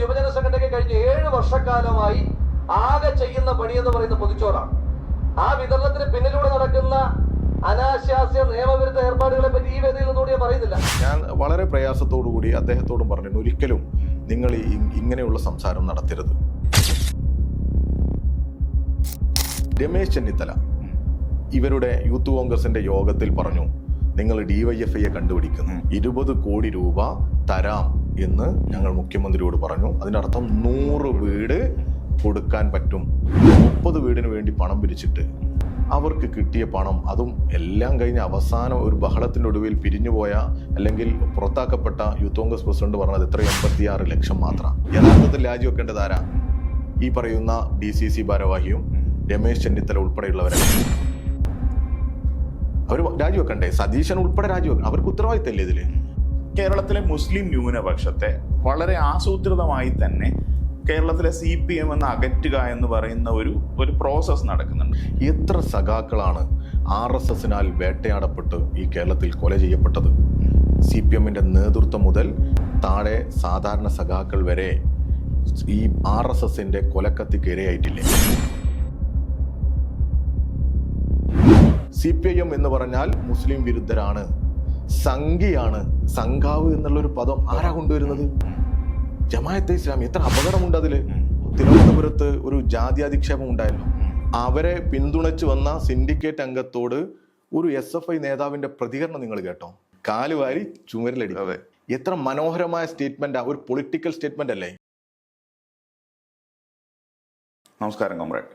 യുവജന സംഘടനയ്ക്ക് കഴിഞ്ഞ 7 വർഷക്കാലമായി ആകെ ചെയ്യുന്ന പണി എന്ന് പറയുന്ന പൊതിച്ചോറാണ്. ആ വിതരണത്തിന് പിന്നിലൂടെ നടക്കുന്ന അനാശാസ്യ നിയമവിരുദ്ധ ഏർപ്പാടുകളെ പറ്റി ഈ വേദിയിൽ നിന്നുകൂടി ഞാൻ പറയുന്നില്ല. ഞാൻ വളരെ പ്രയാസത്തോടു കൂടി അദ്ദേഹത്തോടും പറഞ്ഞു, ഒരിക്കലും നിങ്ങൾ ഇങ്ങനെയുള്ള സംസാരം നടത്തരുത്. രമേശ് ചെന്നിത്തല ഇവരുടെ യൂത്ത് കോൺഗ്രസിന്റെ യോഗത്തിൽ പറഞ്ഞു, നിങ്ങൾ DYFIയെ കണ്ടുപിടിക്കുന്നു, 20 കോടി രൂപ തരാം എന്ന് ഞങ്ങൾ മുഖ്യമന്ത്രിയോട് പറഞ്ഞു. അതിനർത്ഥം 100 വീട് കൊടുക്കാൻ പറ്റും. 30 വീടിന് വേണ്ടി പണം പിരിച്ചിട്ട് അവർക്ക് കിട്ടിയ പണം, അതും എല്ലാം കഴിഞ്ഞ് അവസാനം ഒരു ബഹളത്തിന്റെ ഒടുവിൽ പിരിഞ്ഞുപോയ അല്ലെങ്കിൽ പുറത്താക്കപ്പെട്ട യൂത്ത് കോൺഗ്രസ് പ്രസിഡന്റ് പറഞ്ഞത് എത്ര 86 ലക്ഷം മാത്രം. യഥാർത്ഥത്തിൽ രാജിവെക്കേണ്ടത് ആരാ? ഈ പറയുന്ന DCC ഭാരവാഹിയും രമേശ് ചെന്നിത്തല ഉൾപ്പെടെയുള്ളവരെ അവർ രാജിവെക്കണ്ടേ? സതീശൻ ഉൾപ്പെടെ രാജിവെക്കണം. അവർക്ക് ഉത്തരവാദിത്തമില്ലേ ഇതില്? കേരളത്തിലെ മുസ്ലിം ന്യൂനപക്ഷത്തെ വളരെ ആസൂത്രിതമായി തന്നെ കേരളത്തിലെ CPM എന്ന് അകറ്റുക എന്ന് പറയുന്ന ഒരു പ്രോസസ് നടക്കുന്നുണ്ട്. എത്ര സഖാക്കളാണ് RSSനാൽ വേട്ടയാടപ്പെട്ട് ഈ കേരളത്തിൽ കൊല ചെയ്യപ്പെട്ടത്? CPMന്റെ നേതൃത്വം മുതൽ താഴെ സാധാരണ സഖാക്കൾ വരെ ഈ RSSന്റെ കൊലക്കത്തിക്ക് ഇരയായിട്ടില്ലേ? CPIM എന്ന് പറഞ്ഞാൽ മുസ്ലിം വിരുദ്ധരാണ്, സംഘിയാണ്. സംഘാവ് എന്നുള്ളൊരു പദം ആരാ കൊണ്ടുവരുന്നത്? ജമാഅത്തെ ഇസ്ലാമി. എത്ര അപകടമുണ്ട് അതില്. തിരുവനന്തപുരത്ത് ഒരു ജാതി അധിക്ഷേപം ഉണ്ടായല്ലോ. അവരെ പിന്തുണച്ചു വന്ന സിൻഡിക്കേറ്റ് അംഗത്തോട് ഒരു SFI നേതാവിന്റെ പ്രതികരണം നിങ്ങൾ കേട്ടോ? കാലുവാരി ചുമരിലടിക്കാതെ. എത്ര മനോഹരമായ സ്റ്റേറ്റ്മെന്റാ, ഒരു പൊളിറ്റിക്കൽ സ്റ്റേറ്റ്മെന്റ് അല്ലേ? നമസ്കാരം കോമ്രേഡ്.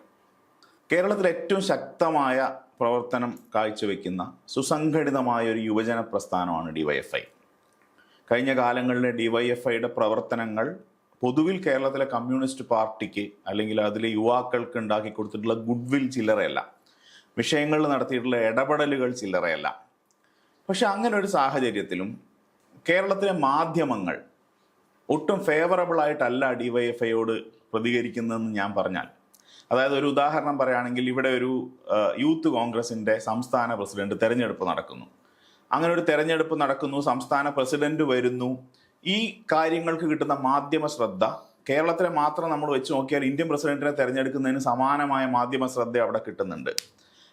കേരളത്തിൽ ഏറ്റവും ശക്തമായ പ്രവർത്തനം കാഴ്ചവെക്കുന്ന സുസംഘടിതമായ ഒരു യുവജന പ്രസ്ഥാനമാണ് DYFI. കഴിഞ്ഞ കാലങ്ങളിലെ DYFIയുടെ പ്രവർത്തനങ്ങൾ പൊതുവിൽ കേരളത്തിലെ കമ്മ്യൂണിസ്റ്റ് പാർട്ടിക്ക് അല്ലെങ്കിൽ അതിലെ യുവാക്കൾക്ക് ഉണ്ടാക്കി കൊടുത്തിട്ടുള്ള ഗുഡ്വിൽ ചില്ലറയല്ല, വിഷയങ്ങളിൽ നടത്തിയിട്ടുള്ള ഇടപെടലുകൾ ചില്ലറയല്ല. പക്ഷെ അങ്ങനെ ഒരു സാഹചര്യത്തിലും കേരളത്തിലെ മാധ്യമങ്ങൾ ഒട്ടും ഫേവറബിൾ ആയിട്ടല്ല DYFIയോട് പ്രതികരിക്കുന്നതെന്ന് ഞാൻ പറഞ്ഞാൽ, അതായത് ഒരു ഉദാഹരണം പറയുകയാണെങ്കിൽ, ഇവിടെ ഒരു യൂത്ത് കോൺഗ്രസിന്റെ സംസ്ഥാന പ്രസിഡന്റ് തെരഞ്ഞെടുപ്പ് നടക്കുന്നു. അങ്ങനെ ഒരു തെരഞ്ഞെടുപ്പ് നടക്കുന്നു, സംസ്ഥാന പ്രസിഡന്റ് വരുന്നു. ഈ കാര്യങ്ങൾക്ക് കിട്ടുന്ന മാധ്യമ ശ്രദ്ധ കേരളത്തിലെ മാത്രം നമ്മൾ വെച്ച് നോക്കിയാൽ ഇന്ത്യൻ പ്രസിഡന്റിനെ തെരഞ്ഞെടുക്കുന്നതിന് സമാനമായ മാധ്യമ ശ്രദ്ധ അവിടെ കിട്ടുന്നുണ്ട്.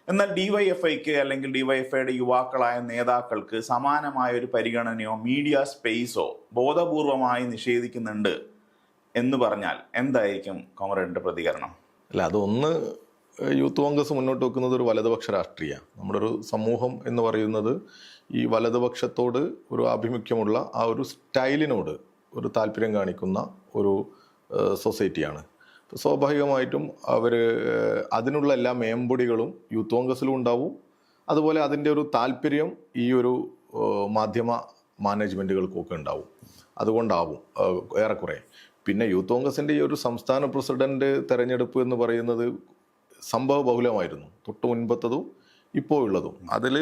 എന്നാൽ DYFIക്ക് അല്ലെങ്കിൽ DYFIയുടെ യുവാക്കളായ നേതാക്കൾക്ക് സമാനമായ ഒരു പരിഗണനയോ മീഡിയ സ്പേസോ ബോധപൂർവമായി നിഷേധിക്കുന്നുണ്ട് എന്ന് പറഞ്ഞാൽ എന്തായിരിക്കും കോമ്രേഡിന്റെ പ്രതികരണം? അല്ല, അതൊന്ന് യൂത്ത് കോൺഗ്രസ് മുന്നോട്ട് വെക്കുന്നത് ഒരു വലതുപക്ഷ രാഷ്ട്രീയ. നമ്മുടെ ഒരു സമൂഹം എന്ന് പറയുന്നത് ഈ വലതുപക്ഷത്തോട് ഒരു ആഭിമുഖ്യമുള്ള ആ ഒരു സ്റ്റൈലിനോട് ഒരു താല്പര്യം കാണിക്കുന്ന ഒരു സൊസൈറ്റിയാണ്. സ്വാഭാവികമായിട്ടും അവർ അതിനുള്ള എല്ലാ മേമ്പൊടികളും യൂത്ത് കോൺഗ്രസിലും ഉണ്ടാവും. അതുപോലെ അതിൻ്റെ ഒരു താല്പര്യം ഈ ഒരു മാധ്യമ മാനേജ്മെൻറ്റുകൾക്കൊക്കെ ഉണ്ടാവും. അതുകൊണ്ടാവും ഏറെക്കുറെ. പിന്നെ യൂത്ത് കോൺഗ്രസിൻ്റെ ഈ ഒരു സംസ്ഥാന പ്രസിഡന്റ് തെരഞ്ഞെടുപ്പ് എന്ന് പറയുന്നത് സംഭവ ബഹുലമായിരുന്നു. തൊട്ട് മുൻപത്തതും ഇപ്പോൾ ഉള്ളതും. അതിൽ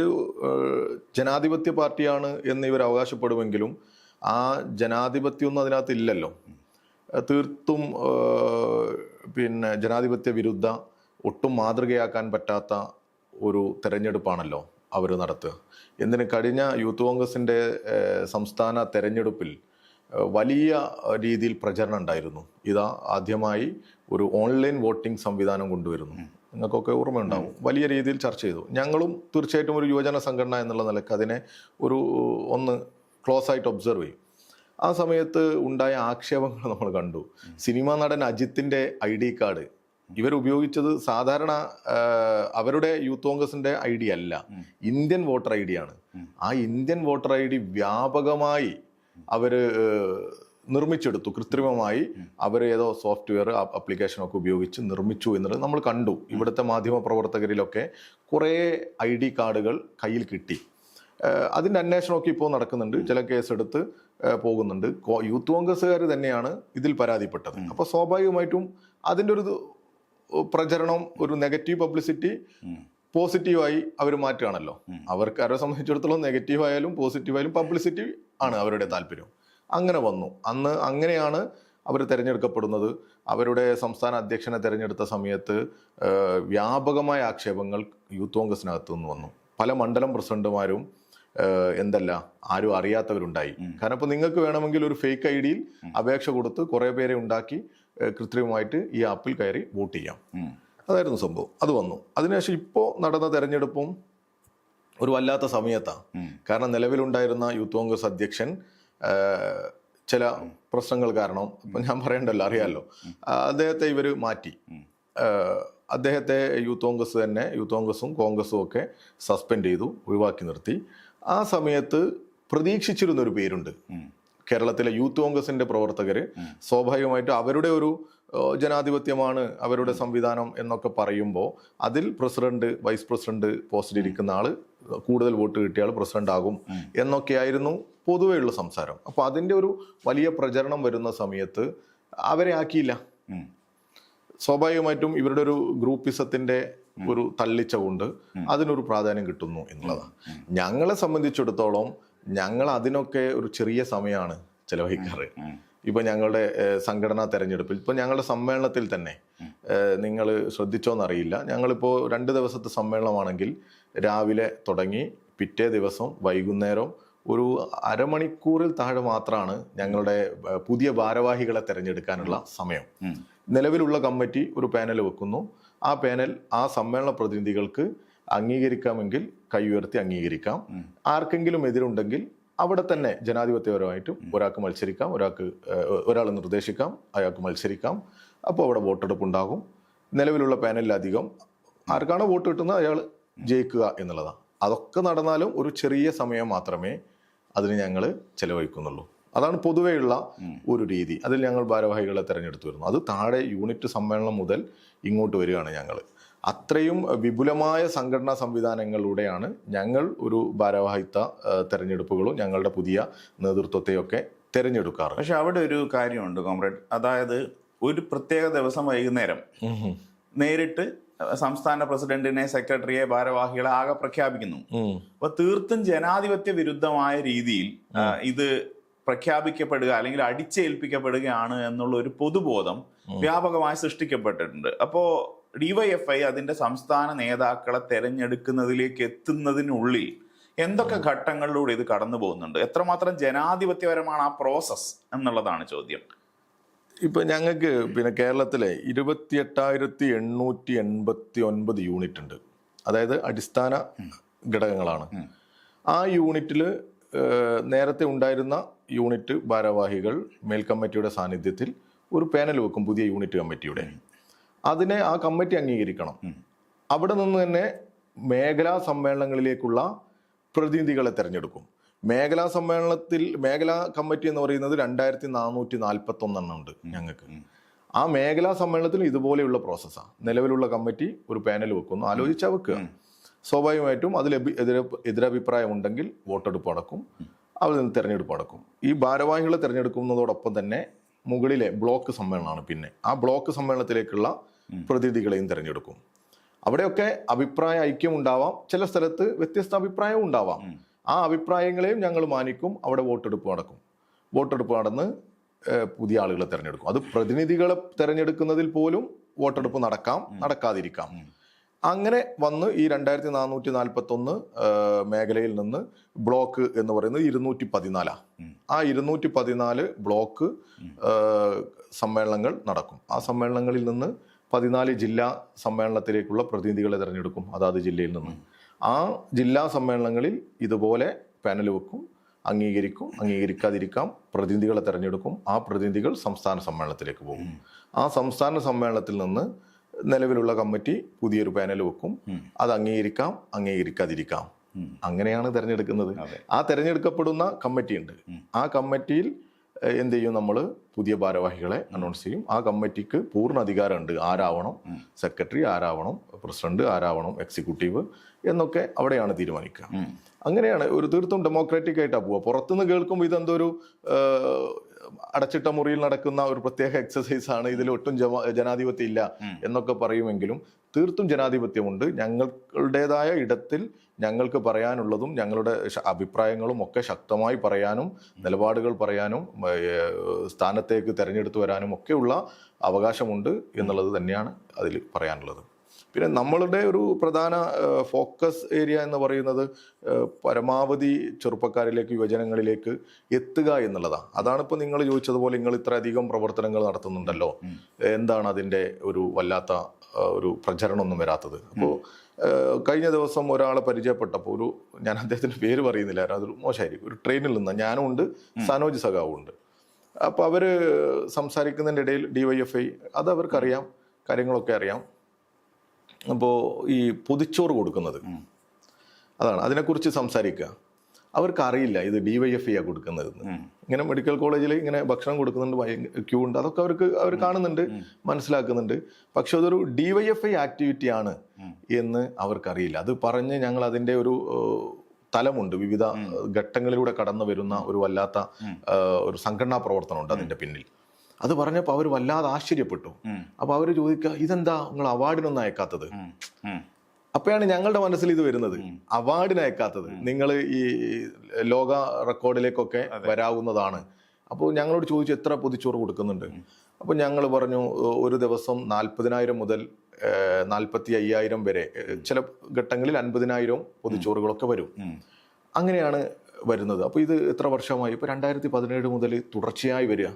ജനാധിപത്യ പാർട്ടിയാണ് എന്ന് ഇവർ അവകാശപ്പെടുമെങ്കിലും ആ ജനാധിപത്യമൊന്നും അതിനകത്ത് ഇല്ലല്ലോ. തീർത്തും പിന്നെ ജനാധിപത്യ വിരുദ്ധ, ഒട്ടും മാതൃകയാക്കാൻ പറ്റാത്ത ഒരു തെരഞ്ഞെടുപ്പാണല്ലോ അവർ നടത്തുക. എന്തിന് കഴിഞ്ഞ യൂത്ത് കോൺഗ്രസിൻ്റെ സംസ്ഥാന തെരഞ്ഞെടുപ്പിൽ വലിയ രീതിയിൽ പ്രചരണം ഉണ്ടായിരുന്നു. ഇതാ ആദ്യമായി ഒരു ഓൺലൈൻ വോട്ടിംഗ് സംവിധാനം കൊണ്ടുവരുന്നു. നിങ്ങൾക്കൊക്കെ ഓർമ്മയുണ്ടാവും. വലിയ രീതിയിൽ ചർച്ച ചെയ്തു. ഞങ്ങളും തീർച്ചയായിട്ടും ഒരു യുവജന സംഘടന എന്നുള്ള നിലയ്ക്ക് അതിനെ ഒന്ന് ക്ലോസ് ആയിട്ട് ഒബ്സർവ് ചെയ്യും. ആ സമയത്ത് ഉണ്ടായ ആക്ഷേപങ്ങൾ നമ്മൾ കണ്ടു. സിനിമാ നടൻ അജിത്തിന്റെ ID കാർഡ് ഇവർ ഉപയോഗിച്ചത് സാധാരണ അവരുടെ യൂത്ത് കോൺഗ്രസിന്റെ ID അല്ല, ഇന്ത്യൻ വോട്ടർ ID ആണ്. ആ ഇന്ത്യൻ വോട്ടർ ID വ്യാപകമായി അവര് നിർമ്മിച്ചെടുത്തു. കൃത്രിമമായി അവർ ഏതോ സോഫ്റ്റ്വെയർ ആപ്ലിക്കേഷനൊക്കെ ഉപയോഗിച്ച് നിർമ്മിച്ചു എന്നുള്ളത് നമ്മൾ കണ്ടു. ഇവിടുത്തെ മാധ്യമ പ്രവർത്തകരിലൊക്കെ കുറേ ID കാർഡുകൾ കയ്യിൽ കിട്ടി. അതിൻ്റെ അന്വേഷണമൊക്കെ ഇപ്പോൾ നടക്കുന്നുണ്ട്. ചില കേസെടുത്ത് പോകുന്നുണ്ട്. യൂത്ത് കോൺഗ്രസ്സുകാർ തന്നെയാണ് ഇതിൽ പരാതിപ്പെട്ടത്. അപ്പോൾ സ്വാഭാവികമായിട്ടും അതിൻ്റെ ഒരു പ്രചരണം, ഒരു നെഗറ്റീവ് പബ്ലിസിറ്റി പോസിറ്റീവായി അവർ മാറ്റുകയാണല്ലോ. അവർക്ക് അവരെ സംബന്ധിച്ചിടത്തോളം നെഗറ്റീവ് ആയാലും പോസിറ്റീവ് ആയാലും പബ്ലിസിറ്റി ആണ് അവരുടെ താല്പര്യം. അങ്ങനെ വന്നു. അന്ന് അങ്ങനെയാണ് അവർ തിരഞ്ഞെടുക്കപ്പെടുന്നത്. അവരുടെ സംസ്ഥാന അധ്യക്ഷനെ തിരഞ്ഞെടുത്ത സമയത്ത് വ്യാപകമായ ആക്ഷേപങ്ങൾ യൂത്ത് കോൺഗ്രസിനകത്തു നിന്ന് വന്നു. പല മണ്ഡലം പ്രസിഡന്റുമാരും എന്തല്ല ആരും അറിയാത്തവരുണ്ടായി. കാരണം ഇപ്പോൾ നിങ്ങൾക്ക് വേണമെങ്കിൽ ഒരു ഫേക്ക് ID-യിൽ അപേക്ഷ കൊടുത്ത് കുറേ പേരെ ഉണ്ടാക്കി കൃത്രിമമായിട്ട് ഈ ആപ്പിൽ കയറി വോട്ട് ചെയ്യാം. അതായിരുന്നു സംഭവം. അത് വന്നു. അതിനുശേഷം ഇപ്പോൾ നടന്ന തെരഞ്ഞെടുപ്പും ഒരു വല്ലാത്ത സമയത്താണ്. കാരണം നിലവിലുണ്ടായിരുന്ന യൂത്ത് കോൺഗ്രസ് അധ്യക്ഷൻ ചില പ്രശ്നങ്ങൾ കാരണം, ഇപ്പം ഞാൻ പറയണ്ടല്ലോ, അറിയാമല്ലോ, അദ്ദേഹത്തെ ഇവർ മാറ്റി. അദ്ദേഹത്തെ യൂത്ത് കോൺഗ്രസും കോൺഗ്രസും ഒക്കെ സസ്പെൻഡ് ചെയ്തു, ഒഴിവാക്കി നിർത്തി. ആ സമയത്ത് പ്രതീക്ഷിച്ചിരുന്നൊരു പേരുണ്ട്. കേരളത്തിലെ യൂത്ത് കോൺഗ്രസിന്റെ പ്രവർത്തകർ സ്വാഭാവികമായിട്ടും അവരുടെ ഒരു ജനാധിപത്യമാണ് അവരുടെ സംവിധാനം എന്നൊക്കെ പറയുമ്പോൾ അതിൽ പ്രസിഡന്റ്, വൈസ് പ്രസിഡന്റ് പോസ്റ്റിലിരിക്കുന്ന ആള് കൂടുതൽ വോട്ട് കിട്ടിയ ആൾ പ്രസിഡന്റ് ആകും എന്നൊക്കെയായിരുന്നു പൊതുവെയുള്ള സംസാരം. അപ്പോൾ അതിൻ്റെ ഒരു വലിയ പ്രചരണം വരുന്ന സമയത്ത് അവരെ ആക്കിയില്ല. സ്വാഭാവികമായിട്ടും ഇവരുടെ ഒരു ഗ്രൂപ്പിസത്തിന്റെ ഒരു തള്ളിച്ച കൊണ്ട് അതിനൊരു പ്രാധാന്യം കിട്ടുന്നു എന്നുള്ളതാണ്. ഞങ്ങളെ സംബന്ധിച്ചിടത്തോളം ഞങ്ങൾ അതിനൊക്കെ ഒരു ചെറിയ സമയമാണ് ചെലവഴിക്കാറ്. ഇപ്പൊ ഞങ്ങളുടെ സംഘടനാ തെരഞ്ഞെടുപ്പിൽ, ഇപ്പൊ ഞങ്ങളുടെ സമ്മേളനത്തിൽ തന്നെ നിങ്ങൾ ശ്രദ്ധിച്ചോന്നറിയില്ല, ഞങ്ങളിപ്പോൾ 2 ദിവസത്തെ സമ്മേളനമാണെങ്കിൽ രാവിലെ തുടങ്ങി പിറ്റേ ദിവസം വൈകുന്നേരം ഒരു അരമണിക്കൂറിൽ താഴെ മാത്രമാണ് ഞങ്ങളുടെ പുതിയ ഭാരവാഹികളെ തെരഞ്ഞെടുക്കാനുള്ള സമയം. നിലവിലുള്ള കമ്മിറ്റി ഒരു പാനൽ വെക്കുന്നു. ആ പാനൽ ആ സമ്മേളന പ്രതിനിധികൾക്ക് അംഗീകരിക്കാമെങ്കിൽ കൈ ഉയർത്തി അംഗീകരിക്കാം. ആർക്കെങ്കിലും എതിരുണ്ടെങ്കിൽ അവിടെ തന്നെ ജനാധിപത്യപരമായിട്ടും ഒരാൾക്ക് മത്സരിക്കാം, ഒരാൾ നിർദ്ദേശിക്കാം, അയാൾക്ക് മത്സരിക്കാം. അപ്പോൾ അവിടെ വോട്ടെടുപ്പ് ഉണ്ടാകും. നിലവിലുള്ള പാനലിലധികം ആർക്കാണോ വോട്ട് കിട്ടുന്നത് അയാൾ ജയിക്കുക എന്നുള്ളതാണ്. അതൊക്കെ നടന്നാലും ഒരു ചെറിയ സമയം മാത്രമേ അതിന് ഞങ്ങൾ ചെലവഴിക്കുന്നുള്ളൂ. അതാണ് പൊതുവെയുള്ള ഒരു രീതി. അതിൽ ഞങ്ങൾ ഭാരവാഹികളെ തെരഞ്ഞെടുത്തു വരുന്നു. അത് താഴെ യൂണിറ്റ് സമ്മേളനം മുതൽ ഇങ്ങോട്ട് വരികയാണ് ഞങ്ങൾ. അത്രയും വിപുലമായ സംഘടനാ സംവിധാനങ്ങളിലൂടെയാണ് ഞങ്ങൾ ഒരു ഭാരവാഹിത്വ തെരഞ്ഞെടുപ്പുകളും ഞങ്ങളുടെ പുതിയ നേതൃത്വത്തെയൊക്കെ തിരഞ്ഞെടുക്കാറ്. പക്ഷെ അവിടെ ഒരു കാര്യമുണ്ട് കോമ്രേഡ്, അതായത് ഒരു പ്രത്യേക ദിവസം വൈകുന്നേരം നേരിട്ട് സംസ്ഥാന പ്രസിഡന്റിനെ, സെക്രട്ടറിയെ, ഭാരവാഹികളെ ആകെ പ്രഖ്യാപിക്കുന്നു. അപ്പൊ തീർത്തും ജനാധിപത്യ വിരുദ്ധമായ രീതിയിൽ ഇത് പ്രഖ്യാപിക്കപ്പെടുക അല്ലെങ്കിൽ അടിച്ചേൽപ്പിക്കപ്പെടുകയാണ് എന്നുള്ള ഒരു പൊതുബോധം വ്യാപകമായി സൃഷ്ടിക്കപ്പെട്ടിട്ടുണ്ട്. അപ്പോ DYFI അതിന്റെ സംസ്ഥാന നേതാക്കളെ തെരഞ്ഞെടുക്കുന്നതിലേക്ക് എത്തുന്നതിനുള്ളിൽ എന്തൊക്കെ ഘട്ടങ്ങളിലൂടെ ഇത് കടന്നു പോകുന്നുണ്ട്? എത്രമാത്രം ജനാധിപത്യപരമാണ് ആ പ്രോസസ് എന്നുള്ളതാണ് ചോദ്യം. ഇപ്പൊ ഞങ്ങൾക്ക് പിന്നെ കേരളത്തിലെ 28,889 യൂണിറ്റ് ഉണ്ട്. അതായത് അടിസ്ഥാന ഘടകങ്ങളാണ്. ആ യൂണിറ്റിൽ നേരത്തെ ഉണ്ടായിരുന്ന യൂണിറ്റ് ഭാരവാഹികൾ മേൽക്കമ്മിറ്റിയുടെ സാന്നിധ്യത്തിൽ ഒരു പാനൽ വെക്കും, പുതിയ യൂണിറ്റ് കമ്മിറ്റിയുടെ. അതിനെ ആ കമ്മിറ്റി അംഗീകരിക്കണം. അവിടെ നിന്ന് തന്നെ മേഖലാ സമ്മേളനങ്ങളിലേക്കുള്ള പ്രതിനിധികളെ തെരഞ്ഞെടുക്കും. മേഖലാ കമ്മിറ്റി എന്ന് പറയുന്നത് 2441 ഉണ്ട് ഞങ്ങൾക്ക്. ആ മേഖലാ സമ്മേളനത്തിൽ ഇതുപോലെയുള്ള പ്രോസസ്സാണ്. നിലവിലുള്ള കമ്മിറ്റി ഒരു പാനൽ വെക്കുന്നു, ആലോചിച്ചാൽ വെക്കുക. സ്വാഭാവികമായിട്ടും അതിൽ എതിരഭിപ്രായം ഉണ്ടെങ്കിൽ വോട്ടെടുപ്പ് നടക്കും, അവിടെ നിന്ന് തെരഞ്ഞെടുപ്പ് നടക്കും. ഈ ഭാരവാഹികളെ തെരഞ്ഞെടുക്കുന്നതോടൊപ്പം തന്നെ മുകളിലെ ബ്ലോക്ക് സമ്മേളനമാണ്. പിന്നെ ആ ബ്ലോക്ക് സമ്മേളനത്തിലേക്കുള്ള പ്രതിനിധികളെയും തെരഞ്ഞെടുക്കും. അവിടെയൊക്കെ അഭിപ്രായ ഐക്യം ഉണ്ടാവാം, ചില സ്ഥലത്ത് വ്യത്യസ്ത അഭിപ്രായവും ഉണ്ടാവാം. ആ അഭിപ്രായങ്ങളെയും ഞങ്ങൾ മാനിക്കും. അവിടെ വോട്ടെടുപ്പ് നടക്കും. വോട്ടെടുപ്പ് നടന്ന് പുതിയ ആളുകളെ തെരഞ്ഞെടുക്കും. അത് പ്രതിനിധികളെ തെരഞ്ഞെടുക്കുന്നതിൽ പോലും വോട്ടെടുപ്പ് നടക്കാം, നടക്കാതിരിക്കാം. അങ്ങനെ വന്ന് ഈ 2441 മേഖലയിൽ നിന്ന് ബ്ലോക്ക് എന്ന് പറയുന്നത് 214. ആ 214 ബ്ലോക്ക് സമ്മേളനങ്ങൾ നടക്കും. ആ സമ്മേളനങ്ങളിൽ നിന്ന് 14 ജില്ലാ സമ്മേളനത്തിലേക്കുള്ള പ്രതിനിധികളെ തിരഞ്ഞെടുക്കും അതാത് ജില്ലയിൽ നിന്ന്. ആ ജില്ലാ സമ്മേളനങ്ങളിൽ ഇതുപോലെ പാനൽ വെക്കും, അംഗീകരിക്കും, അംഗീകരിക്കാതിരിക്കാം, പ്രതിനിധികളെ തിരഞ്ഞെടുക്കും. ആ പ്രതിനിധികൾ സംസ്ഥാന സമ്മേളനത്തിലേക്ക് പോകും. ആ സംസ്ഥാന സമ്മേളനത്തിൽ നിന്ന് നിലവിലുള്ള കമ്മിറ്റി പുതിയൊരു പാനൽ വെക്കും. അത് അംഗീകരിക്കാം, അംഗീകരിക്കാതിരിക്കാം. അങ്ങനെയാണ് തെരഞ്ഞെടുക്കുന്നത്. ആ തെരഞ്ഞെടുക്കപ്പെടുന്ന കമ്മിറ്റി ഉണ്ട്. ആ കമ്മിറ്റിയിൽ എന്ത് ചെയ്യും, നമ്മൾ പുതിയ ഭാരവാഹികളെ അനൗൺസ് ചെയ്യും. ആ കമ്മിറ്റിക്ക് പൂർണ്ണ അധികാരമുണ്ട്. ആരാവണം സെക്രട്ടറി, ആരാവണം പ്രസിഡന്റ്, ആരാവണം എക്സിക്യൂട്ടീവ് എന്നൊക്കെ അവിടെയാണ് തീരുമാനിക്കുക. അങ്ങനെയാണ് ഒരു തീർത്തും ഡെമോക്രാറ്റിക് ആയിട്ടാണ് പോവുക. പുറത്തുനിന്ന് കേൾക്കുമ്പോൾ ഇതെന്തോ ഒരു അടച്ചിട്ട മുറിയിൽ നടക്കുന്ന ഒരു പ്രത്യേക എക്സസൈസ് ആണ്, ഇതിൽ ഒട്ടും ജനാധിപത്യം ഇല്ല എന്നൊക്കെ പറയുമെങ്കിലും തീർത്തും ജനാധിപത്യമുണ്ട്. ഞങ്ങളുടേതായ ഇടത്തിൽ ഞങ്ങൾക്ക് പറയാനുള്ളതും ഞങ്ങളുടെ അഭിപ്രായങ്ങളും ഒക്കെ ശക്തമായി പറയാനും നിലപാടുകൾ പറയാനും സ്ഥാനത്തേക്ക് തിരഞ്ഞെടുത്തു വരാനും ഒക്കെയുള്ള അവകാശമുണ്ട് എന്നുള്ളത് തന്നെയാണ് അതിൽ പറയാനുള്ളത്. പിന്നെ നമ്മളുടെ ഒരു പ്രധാന ഫോക്കസ് ഏരിയ എന്ന് പറയുന്നത് പരമാവധി ചെറുപ്പക്കാരിലേക്ക്, യുവജനങ്ങളിലേക്ക് എത്തുക എന്നുള്ളതാണ്. അതാണ് ഇപ്പോൾ നിങ്ങൾ ചോദിച്ചതുപോലെ നിങ്ങൾ ഇത്രയധികം പ്രവർത്തനങ്ങൾ നടത്തുന്നുണ്ടല്ലോ, എന്താണ് അതിൻ്റെ ഒരു വല്ലാത്ത ഒരു പ്രചരണമൊന്നും വരാത്തത്? അപ്പോൾ കഴിഞ്ഞ ദിവസം ഒരാളെ പരിചയപ്പെട്ടപ്പോൾ ഞാൻ അദ്ദേഹത്തിൻ്റെ പേര് പറയുന്നില്ല, അതൊരു മോശമായിരിക്കും, ഒരു ട്രെയിനിൽ നിന്ന് ഞാനും ഉണ്ട്, സനോജ് സഖാവും ഉണ്ട്. അപ്പോൾ അവർ സംസാരിക്കുന്നതിൻ്റെ ഇടയിൽ DYFI അത് അവർക്കറിയാം, കാര്യങ്ങളൊക്കെ അറിയാം. അപ്പോൾ ഈ പൊതിച്ചോറ് കൊടുക്കുന്നത്, അതാണ് അതിനെക്കുറിച്ച് സംസാരിക്കുക. അവർക്കറിയില്ല ഇത് DYFI കൊടുക്കുന്നതെന്ന്. ഇങ്ങനെ മെഡിക്കൽ കോളേജിൽ ഇങ്ങനെ ഭക്ഷണം കൊടുക്കുന്നുണ്ട്, ക്യൂ ഉണ്ട്, അതൊക്കെ അവർ കാണുന്നുണ്ട്, മനസ്സിലാക്കുന്നുണ്ട്. പക്ഷെ അതൊരു DYFI ആക്ടിവിറ്റി ആണ് എന്ന് അവർക്കറിയില്ല. അത് പറഞ്ഞ് ഞങ്ങൾ അതിൻ്റെ ഒരു തലമുണ്ട്, വിവിധ ഘട്ടങ്ങളിലൂടെ കടന്നു വരുന്ന ഒരു വല്ലാത്ത ഒരു സംഘടനാ പ്രവർത്തനമുണ്ട് അതിൻ്റെ പിന്നിൽ. അത് പറഞ്ഞപ്പോൾ അവർ വല്ലാതെ ആശ്ചര്യപ്പെട്ടു. അപ്പൊ അവർ ചോദിക്കുക, ഇതെന്താ നിങ്ങൾ അവാർഡിനൊന്നും അയക്കാത്തത്? അപ്പോഴാണ് ഞങ്ങളുടെ മനസ്സിൽ ഇത് വരുന്നത്, അവാർഡിന് അയക്കാത്തത്. നിങ്ങൾ ഈ ലോക റെക്കോർഡിലേക്കൊക്കെ വരാവുന്നതാണ്. അപ്പോൾ ഞങ്ങളോട് ചോദിച്ചു എത്ര പൊതിച്ചോറ് കൊടുക്കുന്നുണ്ട്? അപ്പോൾ ഞങ്ങൾ പറഞ്ഞു ഒരു ദിവസം 40,000 മുതൽ 45,000 വരെ, ചില ഘട്ടങ്ങളിൽ 50,000 പൊതിച്ചോറുകളൊക്കെ വരും. അങ്ങനെയാണ് വരുന്നത്. അപ്പോൾ ഇത് എത്ര വർഷമായി? ഇപ്പോൾ 2017 മുതൽ തുടർച്ചയായി വരിക.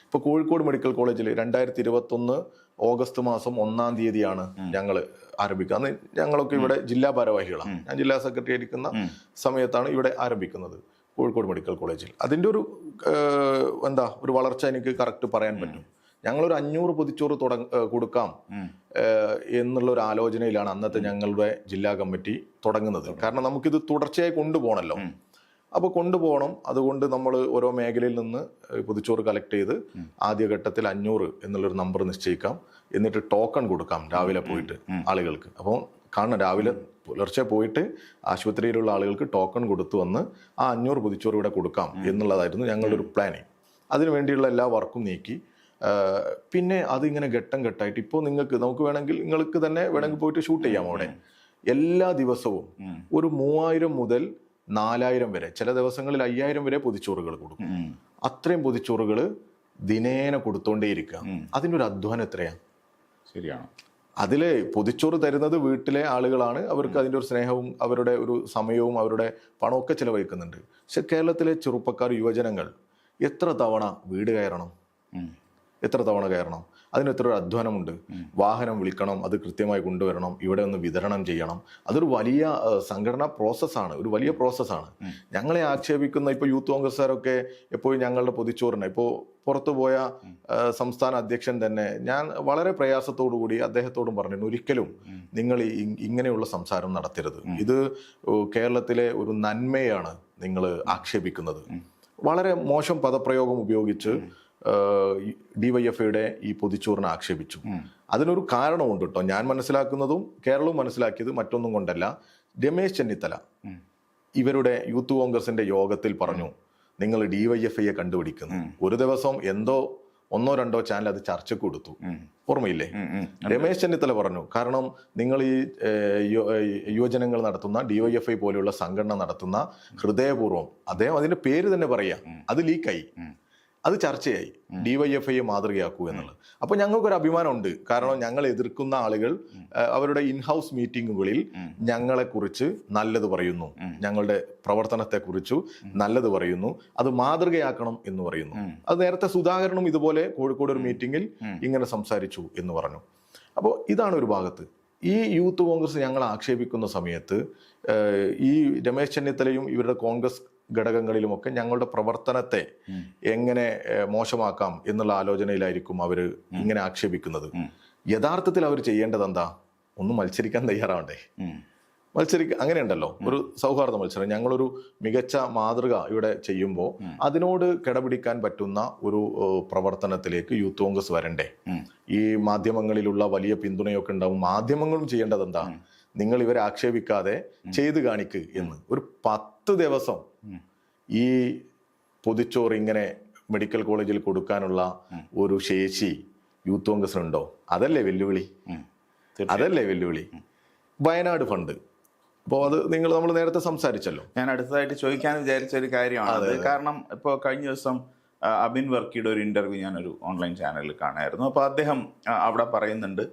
ഇപ്പോൾ കോഴിക്കോട് മെഡിക്കൽ കോളേജിൽ 2021 ഓഗസ്റ്റ് മാസം 1-ാം തീയതിയാണ് ഞങ്ങൾ ആരംഭിക്കുക. അന്ന് ഞങ്ങളൊക്കെ ഇവിടെ ജില്ലാ ഭാരവാഹികളാണ്. ഞാൻ ജില്ലാ സെക്രട്ടറി ആയിരിക്കുന്ന സമയത്താണ് ഇവിടെ ആരംഭിക്കുന്നത് കോഴിക്കോട് മെഡിക്കൽ കോളേജിൽ. അതിൻ്റെ ഒരു ഒരു വളർച്ച എനിക്ക് കറക്റ്റ് പറയാൻ പറ്റും. ഞങ്ങളൊരു 500 പൊതിച്ചോറ് കൊടുക്കാം എന്നുള്ള ഒരു ആലോചനയിലാണ് അന്നത്തെ ഞങ്ങളുടെ ജില്ലാ കമ്മിറ്റി തുടങ്ങുന്നത്. കാരണം നമുക്കിത് തുടർച്ചയായി കൊണ്ടുപോകണമല്ലോ. അപ്പോൾ കൊണ്ടുപോകണം. അതുകൊണ്ട് നമ്മൾ ഓരോ മേഖലയിൽ നിന്ന് പൊതിച്ചോറ് കളക്ട് ചെയ്ത് ആദ്യഘട്ടത്തിൽ 500 എന്നുള്ളൊരു നമ്പർ നിശ്ചയിക്കാം. എന്നിട്ട് ടോക്കൺ കൊടുക്കാം രാവിലെ പോയിട്ട് ആളുകൾക്ക്. അപ്പോൾ കാണണം, രാവിലെ പുലർച്ചെ പോയിട്ട് ആശുപത്രിയിലുള്ള ആളുകൾക്ക് ടോക്കൺ കൊടുത്തു വന്ന് ആ 500 പൊതിച്ചോറ് ഇവിടെ കൊടുക്കാം എന്നുള്ളതായിരുന്നു ഞങ്ങളുടെ ഒരു പ്ലാനിങ്. അതിനുവേണ്ടിയുള്ള എല്ലാ വർക്കും നീക്കി. പിന്നെ അതിങ്ങനെ ഘട്ടം ഘട്ടമായിട്ട് ഇപ്പോൾ നമുക്ക് വേണമെങ്കിൽ നിങ്ങൾക്ക് തന്നെ വേണമെങ്കിൽ പോയിട്ട് ഷൂട്ട് ചെയ്യാം. അവിടെ എല്ലാ ദിവസവും ഒരു 3,000 മുതൽ 4,000 വരെ, ചില ദിവസങ്ങളിൽ 5,000 വരെ പൊതിച്ചോറുകൾ കൊടുക്കും. അത്രയും പൊതിച്ചോറുകൾ ദിനേന കൊടുത്തോണ്ടേയിരിക്കുക. അതിൻ്റെ ഒരു അധ്വാനം എത്രയാണ്? ശരിയാണ്. അതില് പൊതിച്ചോറ് തരുന്നത് വീട്ടിലെ ആളുകളാണ്. അവർക്ക് അതിൻ്റെ ഒരു സ്നേഹവും അവരുടെ ഒരു സമയവും അവരുടെ പണമൊക്കെ ചിലവഴിക്കുന്നുണ്ട്. പക്ഷെ കേരളത്തിലെ ചെറുപ്പക്കാർ, യുവജനങ്ങൾ എത്ര തവണ വീട് കയറണം, എത്ര തവണ കയറണം? അതിന് എത്ര അധ്വാനമുണ്ട്. വാഹനം വിളിക്കണം, അത് കൃത്യമായി കൊണ്ടുവരണം, ഇവിടെ ഒന്ന് വിതരണം ചെയ്യണം. അതൊരു വലിയ സംഘടനാ പ്രോസസ്സാണ്, ഒരു വലിയ പ്രോസസ്സാണ്. ഞങ്ങളെ ആക്ഷേപിക്കുന്ന ഇപ്പോൾ യൂത്ത് കോൺഗ്രസ്സുകാരൊക്കെ എപ്പോഴും ഞങ്ങളുടെ പൊതിച്ചോറിന്, ഇപ്പോൾ പുറത്തു പോയ സംസ്ഥാന അധ്യക്ഷൻ തന്നെ ഞാൻ വളരെ പ്രയാസത്തോടുകൂടി അദ്ദേഹത്തോടും പറഞ്ഞിരുന്നു, ഒരിക്കലും നിങ്ങൾ ഇങ്ങനെയുള്ള സംസാരം നടത്തരുത്. ഇത് കേരളത്തിലെ ഒരു നന്മയാണ് നിങ്ങൾ ആക്ഷേപിക്കുന്നത്. വളരെ മോശം പദപ്രയോഗം ഉപയോഗിച്ച് DYFIയുടെ ഈ പൊതിച്ചോറിനെ ആക്ഷേപിച്ചു. അതിനൊരു കാരണമുണ്ട് കേട്ടോ. ഞാൻ മനസ്സിലാക്കുന്നതും കേരളവും മനസ്സിലാക്കിയത് മറ്റൊന്നും കൊണ്ടല്ല. രമേശ് ചെന്നിത്തല ഇവരുടെ യൂത്ത് കോൺഗ്രസിന്റെ യോഗത്തിൽ പറഞ്ഞു, നിങ്ങൾ DYFIയെ കണ്ടുപിടിക്കുന്നു. ഒരു ദിവസം എന്തോ 1-2 ചാനൽ അത് ചർച്ചയ്ക്ക് കൊടുത്തു, ഓർമ്മയില്ലേ? രമേശ് ചെന്നിത്തല പറഞ്ഞു, കാരണം നിങ്ങൾ ഈ യുവജനങ്ങൾ നടത്തുന്ന DYFI പോലെയുള്ള സംഘടന നടത്തുന്ന ഹൃദയപൂർവ്വം, അദ്ദേഹം അതിന്റെ പേര് തന്നെ പറയാ, അത് ലീക്കായി, അത് ചർച്ചയായി, DYFIയെ മാതൃകയാക്കൂ എന്നുള്ളത്. അപ്പോൾ ഞങ്ങൾക്കൊരു അഭിമാനമുണ്ട്. കാരണം ഞങ്ങൾ എതിർക്കുന്ന ആളുകൾ അവരുടെ ഇൻഹൗസ് മീറ്റിങ്ങുകളിൽ ഞങ്ങളെക്കുറിച്ച് നല്ലത് പറയുന്നു, ഞങ്ങളുടെ പ്രവർത്തനത്തെക്കുറിച്ച് നല്ലത് പറയുന്നു, അത് മാതൃകയാക്കണം എന്ന് പറയുന്നു. അത് നേരത്തെ സുധാകരനും ഇതുപോലെ കോഴിക്കോട് ഒരു മീറ്റിങ്ങിൽ ഇങ്ങനെ സംസാരിച്ചു എന്ന് പറഞ്ഞു. അപ്പോൾ ഇതാണ് ഒരു ഭാഗത്ത്. ഈ യൂത്ത് കോൺഗ്രസ് ഞങ്ങൾ ആക്ഷേപിക്കുന്ന സമയത്ത് ഈ രമേശ് ചെന്നിത്തലയും ഇവരുടെ കോൺഗ്രസ് ഘടകങ്ങളിലുമൊക്കെ ഞങ്ങളുടെ പ്രവർത്തനത്തെ എങ്ങനെ മോശമാക്കാം എന്നുള്ള ആലോചനയിലായിരിക്കും അവർ ഇങ്ങനെ ആക്ഷേപിക്കുന്നത്. യഥാർത്ഥത്തിൽ അവർ ചെയ്യേണ്ടത് എന്താ? ഒന്ന് മത്സരിക്കാൻ തയ്യാറാവണ്ടേ? അങ്ങനെയുണ്ടല്ലോ, ഒരു സൗഹാർദ്ദ മത്സരം. ഞങ്ങളൊരു മികച്ച മാതൃക ഇവിടെ ചെയ്യുമ്പോൾ അതിനോട് കിടപിടിക്കാൻ പറ്റുന്ന ഒരു പ്രവർത്തനത്തിലേക്ക് യൂത്ത് കോൺഗ്രസ് വരണ്ടേ? ഈ മാധ്യമങ്ങളിലുള്ള വലിയ പിന്തുണയൊക്കെ ഉണ്ടാവും. മാധ്യമങ്ങളും ചെയ്യേണ്ടത് എന്താ? നിങ്ങൾ ഇവരെ ആക്ഷേപിക്കാതെ ചെയ്തു കാണിക്ക് എന്ന്. ഒരു 10 ദിവസം ഈ പൊതിച്ചോറ് ഇങ്ങനെ മെഡിക്കൽ കോളേജിൽ കൊടുക്കാനുള്ള ഒരു ശേഷി യൂത്ത് കോൺഗ്രസിനുണ്ടോ? അതല്ലേ വെല്ലുവിളി, അതല്ലേ വെല്ലുവിളി. വയനാട് ഫണ്ട്, അപ്പോൾ അത് നമ്മൾ നേരത്തെ സംസാരിച്ചല്ലോ. ഞാൻ അടുത്തതായിട്ട് ചോദിക്കാൻ വിചാരിച്ച ഒരു കാര്യമാണ്. കാരണം ഇപ്പോൾ കഴിഞ്ഞ ദിവസം അബിൻ വർക്കിയുടെ ഒരു ഇന്റർവ്യൂ ഞാനൊരു ഓൺലൈൻ ചാനലിൽ കാണായിരുന്നു. അപ്പോൾ അദ്ദേഹം അവിടെ പറയുന്നുണ്ട്,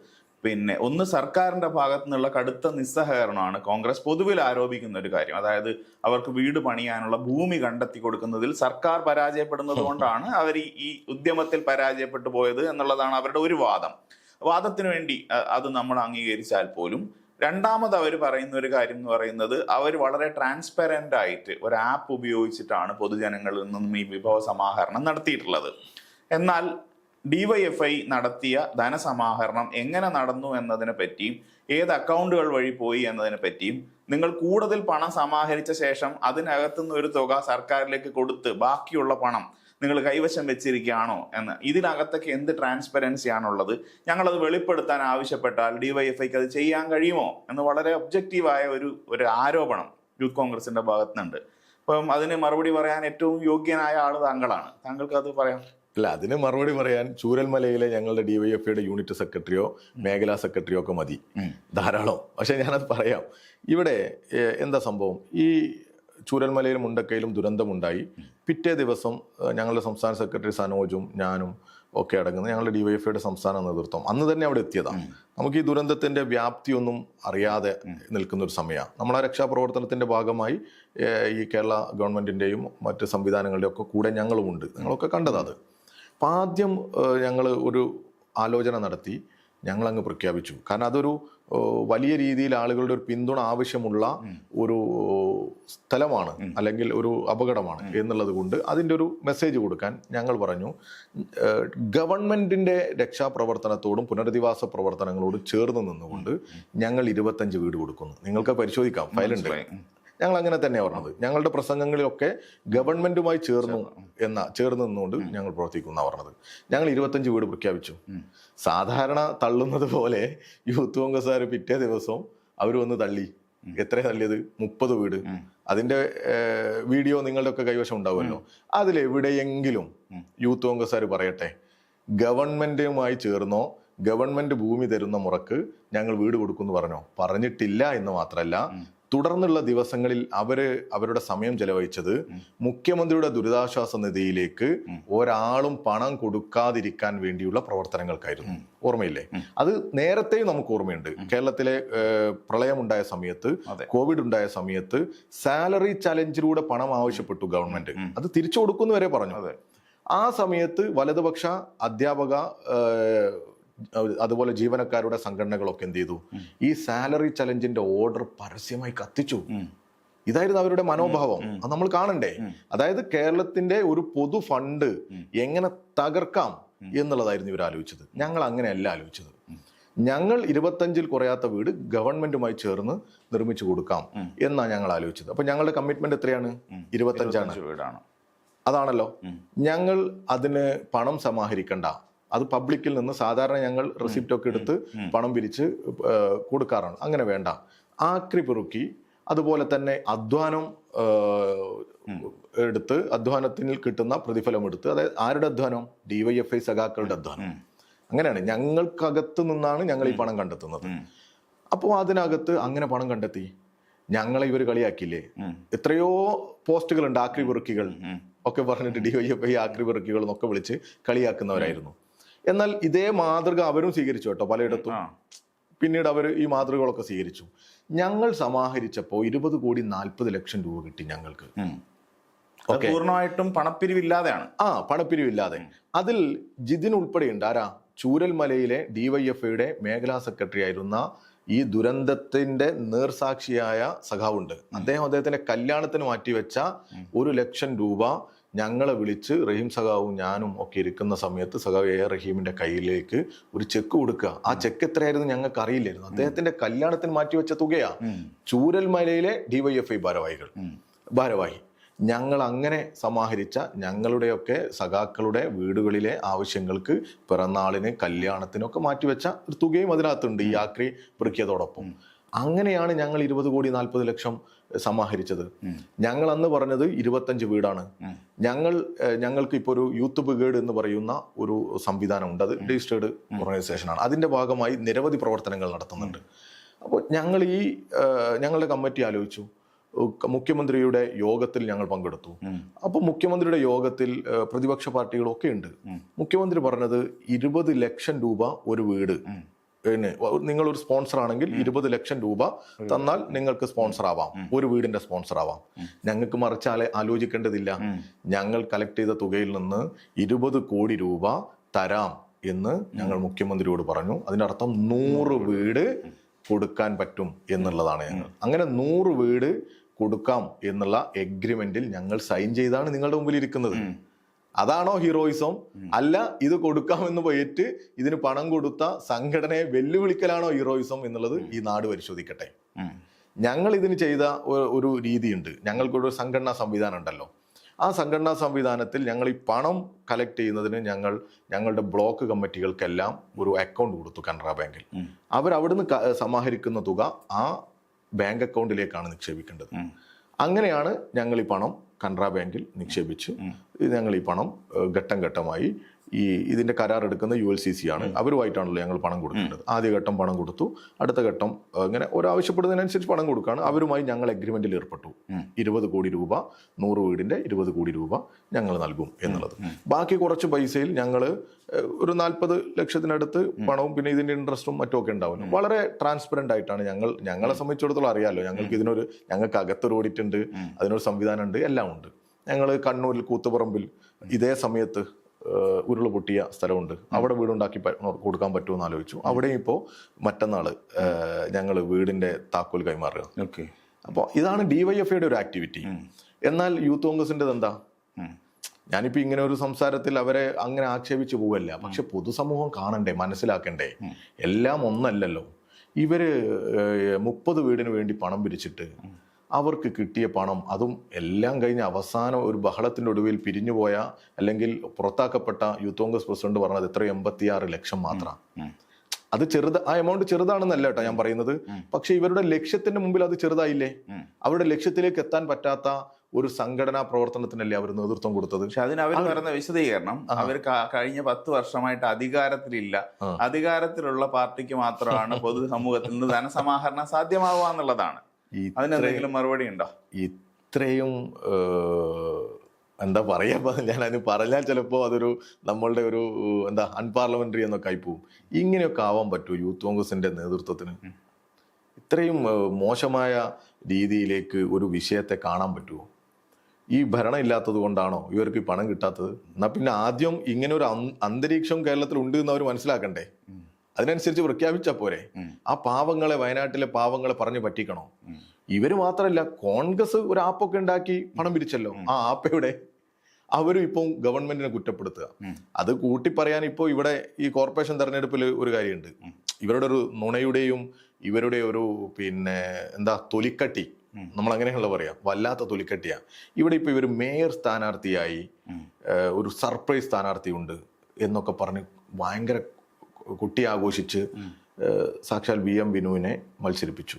പിന്നെ ഒന്ന് സർക്കാരിന്റെ ഭാഗത്തു നിന്നുള്ള കടുത്ത നിസ്സഹകരണമാണ് കോൺഗ്രസ് പൊതുവിൽ ആരോപിക്കുന്ന ഒരു കാര്യം. അതായത് അവർക്ക് വീട് പണിയാനുള്ള ഭൂമി കണ്ടെത്തി കൊടുക്കുന്നതിൽ സർക്കാർ പരാജയപ്പെടുന്നത് കൊണ്ടാണ് അവർ ഈ ഉദ്യമത്തിൽ പരാജയപ്പെട്ടു പോയത് എന്നുള്ളതാണ് അവരുടെ ഒരു വാദത്തിന് വേണ്ടി അത് നമ്മൾ അംഗീകരിച്ചാൽ പോലും രണ്ടാമത് അവർ പറയുന്ന ഒരു കാര്യം എന്ന് പറയുന്നത് അവർ വളരെ ട്രാൻസ്പെറന്റ് ആയിട്ട് ഒരു ആപ്പ് ഉപയോഗിച്ചിട്ടാണ് പൊതുജനങ്ങളിൽ നിന്നും ഈ വിഭവ സമാഹരണം നടത്തിയിട്ടുള്ളത്. എന്നാൽ ഡിവൈഎഫ്ഐ നടത്തിയ ധനസമാഹരണം എങ്ങനെ നടന്നു എന്നതിനെ പറ്റിയും ഏത് അക്കൗണ്ടുകൾ വഴി പോയി എന്നതിനെ പറ്റിയും നിങ്ങൾ കൂടുതൽ പണം സമാഹരിച്ച ശേഷം അതിനകത്തുനിന്ന് ഒരു തുക സർക്കാരിലേക്ക് കൊടുത്ത് ബാക്കിയുള്ള പണം നിങ്ങൾ കൈവശം വെച്ചിരിക്കുകയാണോ എന്ന്, ഇതിനകത്തൊക്കെ എന്ത് ട്രാൻസ്പെറൻസി ആണുള്ളത്, ഞങ്ങളത് വെളിപ്പെടുത്താൻ ആവശ്യപ്പെട്ടാൽ ഡിവൈഎഫ്ഐക്ക് അത് ചെയ്യാൻ കഴിയുമോ എന്ന് വളരെ ഒബ്ജക്റ്റീവായ ഒരു ആരോപണം യൂത്ത് കോൺഗ്രസിന്റെ ഭാഗത്തുനിന്നുണ്ട്. അപ്പം അതിന് മറുപടി പറയാൻ ഏറ്റവും യോഗ്യനായ ആൾ താങ്കളാണ്. താങ്കൾക്ക് അത് പറയാം. അല്ല, അതിന് മറുപടി പറയാൻ ചൂരൽമലയിലെ ഞങ്ങളുടെ ഡിവൈഎഫ്ഐയുടെ യൂണിറ്റ് സെക്രട്ടറിയോ മേഖലാ സെക്രട്ടറിയോ ഒക്കെ മതി, ധാരാളം. പക്ഷെ ഞാനത് പറയാം. ഇവിടെ എന്താ സംഭവം, ഈ ചൂരൽമലയിലും മുണ്ടക്കയിലും ദുരന്തമുണ്ടായി. പിറ്റേ ദിവസം ഞങ്ങളുടെ സംസ്ഥാന സെക്രട്ടറി സനോജും ഞാനും ഒക്കെ അടങ്ങുന്ന ഞങ്ങളുടെ ഡിവൈഎഫ്ഐയുടെ സംസ്ഥാന നേതൃത്വം അന്ന് തന്നെ അവിടെ എത്തിയതാണ്. നമുക്ക് ഈ ദുരന്തത്തിന്റെ വ്യാപ്തിയൊന്നും അറിയാതെ നിൽക്കുന്ന ഒരു സമയമാണ്. നമ്മളെ രക്ഷാപ്രവർത്തനത്തിന്റെ ഭാഗമായി ഈ കേരള ഗവൺമെന്റിന്റെയും മറ്റ് സംവിധാനങ്ങളുടെയും ഒക്കെ കൂടെ ഞങ്ങളുമുണ്ട്. നിങ്ങളൊക്കെ കണ്ടത്. അപ്പം ആദ്യം ഞങ്ങൾ ഒരു ആലോചന നടത്തി, ഞങ്ങളങ്ങ് പ്രഖ്യാപിച്ചു. കാരണം അതൊരു വലിയ രീതിയിൽ ആളുകളുടെ ഒരു പിന്തുണ ആവശ്യമുള്ള ഒരു സ്ഥലമാണ്, അല്ലെങ്കിൽ ഒരു അപകടമാണ് എന്നുള്ളത് കൊണ്ട് അതിൻ്റെ ഒരു മെസ്സേജ് കൊടുക്കാൻ ഞങ്ങൾ പറഞ്ഞു, ഗവൺമെന്റിന്റെ രക്ഷാപ്രവർത്തനത്തോടും പുനരധിവാസ പ്രവർത്തനങ്ങളോടും ചേർന്ന് നിന്നുകൊണ്ട് ഞങ്ങൾ 25 വീട് കൊടുക്കുന്നു. നിങ്ങൾക്ക് പരിശോധിക്കാം, ഫയലുണ്ട്. ഞങ്ങൾ അങ്ങനെ തന്നെയാണ് പറഞ്ഞത്. ഞങ്ങളുടെ പ്രസംഗങ്ങളിലൊക്കെ ഗവൺമെന്റുമായി ചേർന്ന് നിന്നുകൊണ്ട് ഞങ്ങൾ പ്രവർത്തിക്കുന്ന പറഞ്ഞത്. ഞങ്ങൾ 25 വീട് പ്രഖ്യാപിച്ചു. സാധാരണ തള്ളുന്നത് പോലെ യൂത്ത് കോൺഗ്രസ്സുകാർ പിറ്റേ ദിവസം അവർ വന്ന് തള്ളി. എത്ര തള്ളിയത്? 30 വീട്. അതിന്റെ വീഡിയോ നിങ്ങളുടെ ഒക്കെ കൈവശം ഉണ്ടാവുമല്ലോ. അതിലെവിടെയെങ്കിലും യൂത്ത് കോൺഗ്രസ്സുകാർ പറയട്ടെ, ഗവൺമെന്റുമായി ചേർന്നോ ഗവൺമെന്റ് ഭൂമി തരുന്ന മുറക്ക് ഞങ്ങൾ വീട് കൊടുക്കുമെന്ന് പറഞ്ഞോ? പറഞ്ഞിട്ടില്ല എന്ന് മാത്രമല്ല, തുടർന്നുള്ള ദിവസങ്ങളിൽ അവരുടെ സമയം ചെലവഴിച്ചത് മുഖ്യമന്ത്രിയുടെ ദുരിതാശ്വാസ നിധിയിലേക്ക് ഒരാളും പണം കൊടുക്കാതിരിക്കാൻ വേണ്ടിയുള്ള പ്രവർത്തനങ്ങൾക്കായിരുന്നു. ഓർമ്മയില്ലേ? അത് നേരത്തെയും നമുക്ക് ഓർമ്മയുണ്ട്. കേരളത്തിലെ പ്രളയമുണ്ടായ സമയത്ത്, കോവിഡ് ഉണ്ടായ സമയത്ത് സാലറി ചലഞ്ചിലൂടെ പണം ആവശ്യപ്പെട്ടു ഗവൺമെന്റ്. അത് തിരിച്ചു കൊടുക്കുന്നു വരെ പറഞ്ഞു. ആ സമയത്ത് വലതുപക്ഷ അധ്യാപക അതുപോലെ ജീവനക്കാരുടെ സംഘടനകളൊക്കെ എന്ത് ചെയ്തു? ഈ സാലറി ചലഞ്ചിന്റെ ഓർഡർ പരസ്യമായി കത്തിച്ചു. ഇതായിരുന്നു അവരുടെ മനോഭാവം. അത് നമ്മൾ കാണണ്ടേ? അതായത് കേരളത്തിന്റെ ഒരു പൊതു ഫണ്ട് എങ്ങനെ തകർക്കാം എന്നുള്ളതായിരുന്നു ഇവർ ആലോചിച്ചത്. ഞങ്ങൾ അങ്ങനെയല്ല ആലോചിച്ചത്. ഞങ്ങൾ 25-ൽ കുറയാത്ത വീട് ഗവൺമെന്റുമായി ചേർന്ന് നിർമ്മിച്ചു കൊടുക്കാം എന്നാണ് ഞങ്ങൾ ആലോചിച്ചത്. അപ്പൊ ഞങ്ങളുടെ കമ്മിറ്റ്മെന്റ് എത്രയാണ്? 25 വീടാണ്. അതാണല്ലോ. ഞങ്ങൾ അതിന് പണം സമാഹരിക്കണ്ട. അത് പബ്ലിക്കിൽ നിന്ന് സാധാരണ ഞങ്ങൾ റെസിപ്റ്റ് ഒക്കെ എടുത്ത് പണം പിരിച്ച് കൊടുക്കാറാണ്. അങ്ങനെ വേണ്ട. ആക്രി പെറുക്കി, അതുപോലെ തന്നെ അധ്വാനം എടുത്ത് അധ്വാനത്തിൽ കിട്ടുന്ന പ്രതിഫലം എടുത്ത്, അതായത് ആരുടെ അധ്വാനം? ഡിവൈഎഫ്ഐ സഖാക്കളുടെ അധ്വാനം. അങ്ങനെയാണ്. ഞങ്ങൾക്കകത്ത് നിന്നാണ് ഞങ്ങൾ ഈ പണം കണ്ടെത്തുന്നത്. അപ്പോൾ അതിനകത്ത് അങ്ങനെ പണം കണ്ടെത്തി. ഞങ്ങളെ ഇവർ കളിയാക്കിയില്ലേ? എത്രയോ പോസ്റ്റുകളുണ്ട്, ആക്രി പെറുക്കികൾ ഒക്കെ പറഞ്ഞിട്ട് ഡിവൈഎഫ്ഐ ആക്രി പെറുക്കികൾ എന്നൊക്കെ വിളിച്ച് കളിയാക്കുന്നവരായിരുന്നു. എന്നാൽ ഇതേ മാതൃക അവരും സ്വീകരിച്ചു കേട്ടോ, പലയിടത്തും. പിന്നീട് അവർ ഈ മാതൃകകളൊക്കെ സ്വീകരിച്ചു. ഞങ്ങൾ സമാഹരിച്ചപ്പോൾ 20,40,00,000 രൂപ കിട്ടി ഞങ്ങൾക്ക്. പൂർണ്ണമായിട്ടും പണപ്പിരിവില്ലാതെയാണ്. പണപ്പിരിവില്ലാതെ. അതിൽ ജിതിൻ ഉൾപ്പെടെയുണ്ട്. ആരാ? ചൂരൽമലയിലെ ഡിവൈഎഫ്ഐയുടെ മേഖലാ സെക്രട്ടറി ആയിരുന്ന ഈ ദുരന്തത്തിന്റെ നേർസാക്ഷിയായ സഖാവുണ്ട്. അദ്ദേഹത്തിന്റെ കല്യാണത്തിന് മാറ്റിവെച്ച 1,00,000 രൂപ ഞങ്ങളെ വിളിച്ച് റഹീം സഖാവും ഞാനും ഒക്കെ ഇരിക്കുന്ന സമയത്ത് സഖാവ് എ റഹീമിന്റെ കയ്യിലേക്ക് ഒരു ചെക്ക് കൊടുക്കുക. ആ ചെക്ക് എത്രയായിരുന്നു ഞങ്ങൾക്ക് അറിയില്ലായിരുന്നു. അദ്ദേഹത്തിന്റെ കല്യാണത്തിന് മാറ്റിവെച്ച തുകയാ. ചൂരൽമലയിലെ ഡിവൈഎഫ്ഐ ഭാരവാഹി. ഞങ്ങൾ അങ്ങനെ സമാഹരിച്ച ഞങ്ങളുടെയൊക്കെ സഖാക്കളുടെ വീടുകളിലെ ആവശ്യങ്ങൾക്ക്, പിറന്നാളിന്, കല്യാണത്തിനൊക്കെ മാറ്റിവെച്ച ഒരു തുകയും അതിനകത്തുണ്ട് ഈ ആക്രി പെറുക്കിയതോടൊപ്പം. അങ്ങനെയാണ് ഞങ്ങൾ 20,40,00,000 സമാഹരിച്ചത്. ഞങ്ങൾ അന്ന് പറഞ്ഞത് 25 വീടാണ്. ഞങ്ങൾക്ക് ഇപ്പോൾ ഒരു യൂത്ത് ബ്രിഗേഡ് എന്ന് പറയുന്ന ഒരു സംവിധാനമുണ്ട്. അത് രജിസ്റ്റേർഡ് ഓർഗനൈസേഷനാണ്. അതിന്റെ ഭാഗമായി നിരവധി പ്രവർത്തനങ്ങൾ നടത്തുന്നുണ്ട്. അപ്പോൾ ഞങ്ങളുടെ കമ്മിറ്റി ആലോചിച്ചു. മുഖ്യമന്ത്രിയുടെ യോഗത്തിൽ ഞങ്ങൾ പങ്കെടുത്തു. അപ്പോൾ മുഖ്യമന്ത്രിയുടെ യോഗത്തിൽ പ്രതിപക്ഷ പാർട്ടികളൊക്കെ ഉണ്ട്. മുഖ്യമന്ത്രി പറഞ്ഞത് 20 ലക്ഷം രൂപ ഒരു വീട് നിങ്ങളൊരു സ്പോൺസർ ആണെങ്കിൽ 20 ലക്ഷം രൂപ തന്നാൽ നിങ്ങൾക്ക് സ്പോൺസർ ആവാം, ഒരു വീടിന്റെ സ്പോൺസർ ആവാം. ഞങ്ങൾക്ക് മറിച്ച് ആലോചിക്കേണ്ടതില്ല. ഞങ്ങൾ കളക്ട് ചെയ്ത തുകയിൽ നിന്ന് 20 കോടി രൂപ തരാം എന്ന് ഞങ്ങൾ മുഖ്യമന്ത്രിയോട് പറഞ്ഞു. അതിന്റെ അർത്ഥം 100 വീട് കൊടുക്കാൻ പറ്റും എന്നുള്ളതാണ്. ഞങ്ങൾ അങ്ങനെ 100 വീട് കൊടുക്കാം എന്നുള്ള എഗ്രിമെന്റിൽ ഞങ്ങൾ സൈൻ ചെയ്താണ് നിങ്ങളുടെ മുമ്പിൽ ഇരിക്കുന്നത്. അതാണോ ഹീറോയിസം? അല്ല, ഇത് കൊടുക്കാമെന്ന് പോയിട്ട് ഇതിന് പണം കൊടുത്ത സംഘടനയെ വെല്ലുവിളിക്കലാണോ ഹീറോയിസം എന്നുള്ളത് ഈ നാട് പരിശോധിക്കട്ടെ. ഞങ്ങൾ ഇതിന് ചെയ്ത ഒരു രീതിയുണ്ട്. ഞങ്ങൾക്കൊരു സംഘടനാ സംവിധാനം ഉണ്ടല്ലോ. ആ സംഘടനാ സംവിധാനത്തിൽ ഞങ്ങൾ ഈ പണം കളക്ട് ചെയ്യുന്നതിന് ഞങ്ങളുടെ ബ്ലോക്ക് കമ്മിറ്റികൾക്കെല്ലാം ഒരു അക്കൗണ്ട് കൊടുത്തു കാനറ ബാങ്കിൽ. അവിടുന്ന് സമാഹരിക്കുന്ന തുക ആ ബാങ്ക് അക്കൗണ്ടിലേക്കാണ് നിക്ഷേപിക്കേണ്ടത്. അങ്ങനെയാണ് ഞങ്ങൾ ഈ പണം കാനറ ബാങ്കിൽ നിക്ഷേപിച്ച് ഞങ്ങൾ ഈ പണം ഘട്ടം ഘട്ടമായി ഇതിന്റെ കരാർ എടുക്കുന്ന ULCC ആണ്. അവരുമായിട്ടാണല്ലോ ഞങ്ങൾ പണം കൊടുക്കേണ്ടത്. ആദ്യ ഘട്ടം പണം കൊടുത്തു, അടുത്ത ഘട്ടം ഇങ്ങനെ ഒരാവശ്യപ്പെടുന്നതിനനുസരിച്ച് പണം കൊടുക്കുകയാണ്. അവരുമായി ഞങ്ങൾ എഗ്രിമെന്റിൽ ഏർപ്പെട്ടു. 20 കോടി രൂപ 100 വീടിന്റെ 20 കോടി രൂപ ഞങ്ങൾ നൽകും എന്നുള്ളത്. ബാക്കി കുറച്ച് പൈസയിൽ ഞങ്ങൾ ഒരു 40 ലക്ഷത്തിനടുത്ത് പണവും പിന്നെ ഇതിന്റെ ഇൻട്രസ്റ്റും മറ്റുമൊക്കെ ഉണ്ടാവുന്നു. വളരെ ട്രാൻസ്പെറന്റ് ആയിട്ടാണ് ഞങ്ങളെ സംബന്ധിച്ചിടത്തോളം അറിയാമല്ലോ. ഞങ്ങൾക്ക് അകത്തൊരു ഓഡിറ്റ് ഉണ്ട്, അതിനൊരു സംവിധാനം ഉണ്ട്, എല്ലാം ഉണ്ട്. ഞങ്ങൾ കണ്ണൂരിൽ കൂത്തുപറമ്പിൽ ഇതേ സമയത്ത് ഉരുള് പൊട്ടിയ സ്ഥലമുണ്ട്. അവിടെ വീടുണ്ടാക്കി കൊടുക്കാൻ പറ്റുമെന്ന് ആലോചിച്ചു. അവിടെയും ഇപ്പോൾ മറ്റന്നാൾ ഞങ്ങൾ വീടിന്റെ താക്കോൽ കൈമാറുക. അപ്പോൾ ഇതാണ് DYFIയുടെ ഒരു ആക്ടിവിറ്റി. എന്നാൽ യൂത്ത് കോൺഗ്രസിന്റെ എന്താ? ഞാനിപ്പോ ഇങ്ങനെ ഒരു സംസാരത്തിൽ അവരെ അങ്ങനെ ആക്ഷേപിച്ചു പോവല്ല. പക്ഷെ പൊതുസമൂഹം കാണണ്ടേ, മനസ്സിലാക്കണ്ടേ, എല്ലാം ഒന്നല്ലല്ലോ. ഇവര് 30 വീടിന് വേണ്ടി പണം പിരിച്ചിട്ട് അവർക്ക് കിട്ടിയ പണം, അതും എല്ലാം കഴിഞ്ഞ് അവസാനം ഒരു ബഹളത്തിന്റെ ഒടുവിൽ പിരിഞ്ഞുപോയ അല്ലെങ്കിൽ പുറത്താക്കപ്പെട്ട യൂത്ത് കോൺഗ്രസ് പ്രസിഡന്റ് പറഞ്ഞത് എത്ര 86 ലക്ഷം മാത്രം. അത് ആ എമൗണ്ട് ചെറുതാണെന്നല്ല കേട്ടോ ഞാൻ പറയുന്നത്. പക്ഷെ ഇവരുടെ ലക്ഷ്യത്തിന്റെ മുമ്പിൽ അത് ചെറുതായില്ലേ? അവരുടെ ലക്ഷ്യത്തിലേക്ക് എത്താൻ പറ്റാത്ത ഒരു സംഘടനാ പ്രവർത്തനത്തിനല്ലേ അവർ നേതൃത്വം കൊടുത്തത്. പക്ഷെ അതിന് അവർ പറയുന്ന വിശദീകരണം, അവർ കഴിഞ്ഞ 10 വർഷമായിട്ട് അധികാരത്തിലില്ല, അധികാരത്തിലുള്ള പാർട്ടിക്ക് മാത്രമാണ് പൊതുസമൂഹത്തിൽ നിന്ന് ധനസമാഹരണം സാധ്യമാവുക എന്നുള്ളതാണ്. അതിനെന്തെങ്കിലും മറുപടി ഉണ്ടോ? ഇത്രയും എന്താ പറയാ, ഞാനത് പറഞ്ഞാൽ ചിലപ്പോൾ അതൊരു നമ്മളുടെ ഒരു അൺപാർലമെന്ററി എന്നൊക്കെ ആയി പോവും. ഇങ്ങനെയൊക്കെ ആവാൻ പറ്റുമോ യൂത്ത് കോൺഗ്രസിന്റെ നേതൃത്വത്തിന്? ഇത്രയും മോശമായ രീതിയിലേക്ക് ഒരു വിഷയത്തെ കാണാൻ പറ്റുമോ? ഈ ഭരണം ഇല്ലാത്തത് കൊണ്ടാണോ ഇവർക്ക് ഈ പണം കിട്ടാത്തത്? എന്നാ പിന്നെ ആദ്യം ഇങ്ങനെ ഒരു അന്തരീക്ഷം കേരളത്തിൽ ഉണ്ട് എന്ന് അവർ മനസ്സിലാക്കണ്ടേ? അതിനനുസരിച്ച് പ്രഖ്യാപിച്ചാ പോരെ? ആ വയനാട്ടിലെ പാവങ്ങളെ പറഞ്ഞു പറ്റിക്കണോ? ഇവര് മാത്രമല്ല, കോൺഗ്രസ് ഒരു ആപ്പൊക്കെ ഉണ്ടാക്കി പണം പിരിച്ചല്ലോ. ആ ആപ്പയുടെ അവരും ഇപ്പം ഗവൺമെന്റിനെ കുറ്റപ്പെടുത്തുക. അത് കൂട്ടി പറയാൻ ഇപ്പോൾ ഇവിടെ ഈ കോർപ്പറേഷൻ തെരഞ്ഞെടുപ്പിൽ ഒരു കാര്യമുണ്ട്. ഇവരുടെ ഒരു നുണയുടെയും ഇവരുടെ ഒരു തൊലിക്കട്ടി, നമ്മൾ അങ്ങനെയുള്ള പറയാം, വല്ലാത്ത തൊലിക്കട്ടിയാ. ഇവിടെ ഇപ്പൊ ഇവർ മേയർ സ്ഥാനാർത്ഥിയായി ഒരു സർപ്രൈസ് സ്ഥാനാർത്ഥി ഉണ്ട് എന്നൊക്കെ പറഞ്ഞ് ഭയങ്കര കുട്ടി ആഘോഷിച്ച് സാക്ഷാൽ VM വിനുവിനെ മത്സരിപ്പിച്ചു.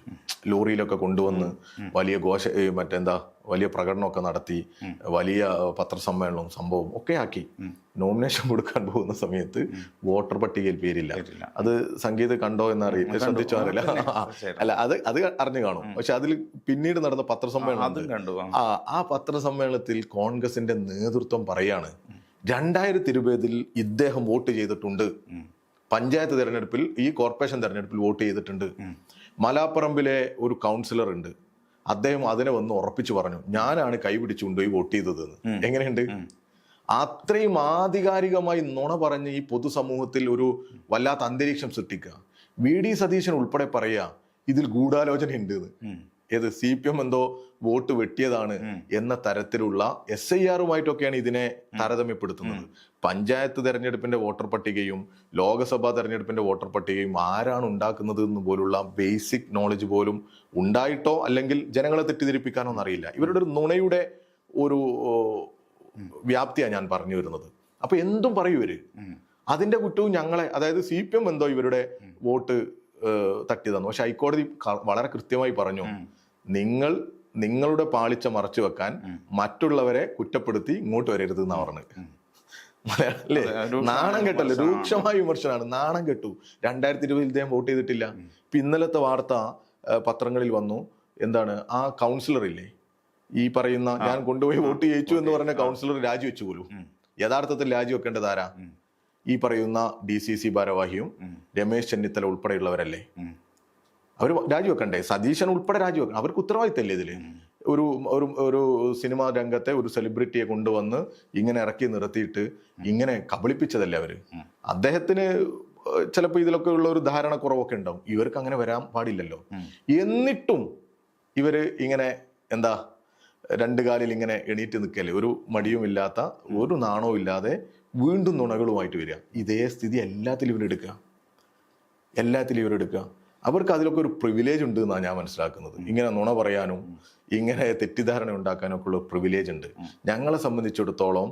ലോറിയിലൊക്കെ കൊണ്ടുവന്ന് വലിയ വലിയ പ്രകടനമൊക്കെ നടത്തി, വലിയ പത്രസമ്മേളനവും സംഭവം ഒക്കെ ആക്കി. നോമിനേഷൻ കൊടുക്കാൻ പോകുന്ന സമയത്ത് വോട്ടർ പട്ടികയിൽ പേരില്ല. അത് സംഗീത കണ്ടോ എന്നറിയില്ല, ശ്രദ്ധിച്ചോ അറിയില്ല. അല്ല, അത് അറിഞ്ഞു കാണും. പക്ഷെ അതിൽ പിന്നീട് നടന്ന പത്രസമ്മേളനം, ആ പത്രസമ്മേളനത്തിൽ കോൺഗ്രസിന്റെ നേതൃത്വം പറയാണ് 2020 ഇദ്ദേഹം വോട്ട് ചെയ്തിട്ടുണ്ട്, പഞ്ചായത്ത് തെരഞ്ഞെടുപ്പിൽ, ഈ കോർപ്പറേഷൻ തെരഞ്ഞെടുപ്പിൽ വോട്ട് ചെയ്തിട്ടുണ്ട്. മലാപ്പറമ്പിലെ ഒരു കൗൺസിലർ ഉണ്ട്, അദ്ദേഹം അതിനെ വന്ന് ഉറപ്പിച്ചു പറഞ്ഞു, ഞാനാണ് കൈപിടിച്ചുകൊണ്ടുപോയി വോട്ട് ചെയ്തതെന്ന്. എങ്ങനെയുണ്ട്? അത്രയും ആധികാരികമായി നുണ പറഞ്ഞ് ഈ പൊതുസമൂഹത്തിൽ ഒരു വല്ലാത്ത അന്തരീക്ഷം സൃഷ്ടിക്കുക. VD സതീശൻ ഉൾപ്പെടെ പറയുക ഇതിൽ ഗൂഢാലോചന ഉണ്ട് എന്ന്. ഏത് CPM എന്തോ വോട്ട് വെട്ടിയതാണ് എന്ന തരത്തിലുള്ള SIR-ഉമായിട്ടൊക്കെയാണ് ഇതിനെ താരതമ്യപ്പെടുത്തുന്നത്. പഞ്ചായത്ത് തെരഞ്ഞെടുപ്പിന്റെ വോട്ടർ പട്ടികയും ലോക്സഭാ തെരഞ്ഞെടുപ്പിന്റെ വോട്ടർ പട്ടികയും ആരാണ് ഉണ്ടാക്കുന്നത് എന്ന് പോലുള്ള ബേസിക് നോളജ് പോലും ഉണ്ടായിട്ടോ അല്ലെങ്കിൽ ജനങ്ങളെ തെറ്റിദ്ധരിപ്പിക്കാനോ എന്നറിയില്ല. ഇവരുടെ ഒരു നുണയുടെ ഒരു വ്യാപ്തിയാണ് ഞാൻ പറഞ്ഞു വരുന്നത്. അപ്പൊ എന്തും പറയൂ ഇവര്. അതിന്റെ കുറ്റവും ഞങ്ങളെ, അതായത് CPM എന്തോ ഇവരുടെ വോട്ട് തട്ടി തന്നു. പക്ഷെ ഹൈക്കോടതി വളരെ കൃത്യമായി പറഞ്ഞു, നിങ്ങളുടെ പാളിച്ച മറച്ചു വെക്കാൻ മറ്റുള്ളവരെ കുറ്റപ്പെടുത്തി ഇങ്ങോട്ട് വരരുത് എന്നാ പറഞ്ഞത്. അല്ലേ? നാണം കെട്ടല്ലോ, രൂക്ഷമായ വിമർശനമാണ്. നാണം കെട്ടു. 2020 ഇദ്ദേഹം വോട്ട് ചെയ്തിട്ടില്ല. ഇപ്പൊ ഇന്നലത്തെ വാർത്ത പത്രങ്ങളിൽ വന്നു, ആ കൗൺസിലർ ഇല്ലേ, ഈ പറയുന്ന ഞാൻ കൊണ്ടുപോയി വോട്ട് ചെയ്യിച്ചു എന്ന് പറഞ്ഞ കൗൺസിലർ രാജിവെച്ചു പോലും. യഥാർത്ഥത്തിൽ രാജിവെക്കേണ്ടത് ആരാ? ഈ പറയുന്ന DCC ഭാരവാഹിയും രമേശ് ചെന്നിത്തല ഉൾപ്പെടെയുള്ളവരല്ലേ? അവർ രാജിവെക്കണ്ടേ? സതീശൻ ഉൾപ്പെടെ രാജിവെക്കണം. അവർക്ക് ഉത്തരവാദിത്തമല്ലേ ഇതില്? ഒരു ഒരു ഒരു സിനിമാ രംഗത്തെ ഒരു സെലിബ്രിറ്റിയെ കൊണ്ടുവന്ന് ഇങ്ങനെ ഇറക്കി നിർത്തിയിട്ട് ഇങ്ങനെ കബളിപ്പിച്ചതല്ലേ അവര്? അദ്ദേഹത്തിന് ചിലപ്പോൾ ഇതിലൊക്കെ ഉള്ള ഒരു ധാരണക്കുറവൊക്കെ ഉണ്ടാവും. ഇവർക്ക് അങ്ങനെ വരാൻ പാടില്ലല്ലോ. എന്നിട്ടും ഇവര് ഇങ്ങനെ എന്താ രണ്ട് കാലിൽ ഇങ്ങനെ എണീറ്റ് നിൽക്കല്ലേ, ഒരു മടിയുമില്ലാത്ത ഒരു നാണവും ഇല്ലാതെ വീണ്ടും നുണകളുമായിട്ട് വരിക. ഇതേ സ്ഥിതി എല്ലാത്തിലും ഇവരെടുക്കുക. അവർക്ക് അതിലൊക്കെ ഒരു പ്രിവിലേജ് ഉണ്ട് എന്നാണ് ഞാൻ മനസ്സിലാക്കുന്നത്. ഇങ്ങനെ നുണ പറയാനും ഇങ്ങനെ തെറ്റിദ്ധാരണ ഉണ്ടാക്കാനും ഒക്കെ ഉള്ള പ്രിവിലേജ് ഉണ്ട്. ഞങ്ങളെ സംബന്ധിച്ചിടത്തോളം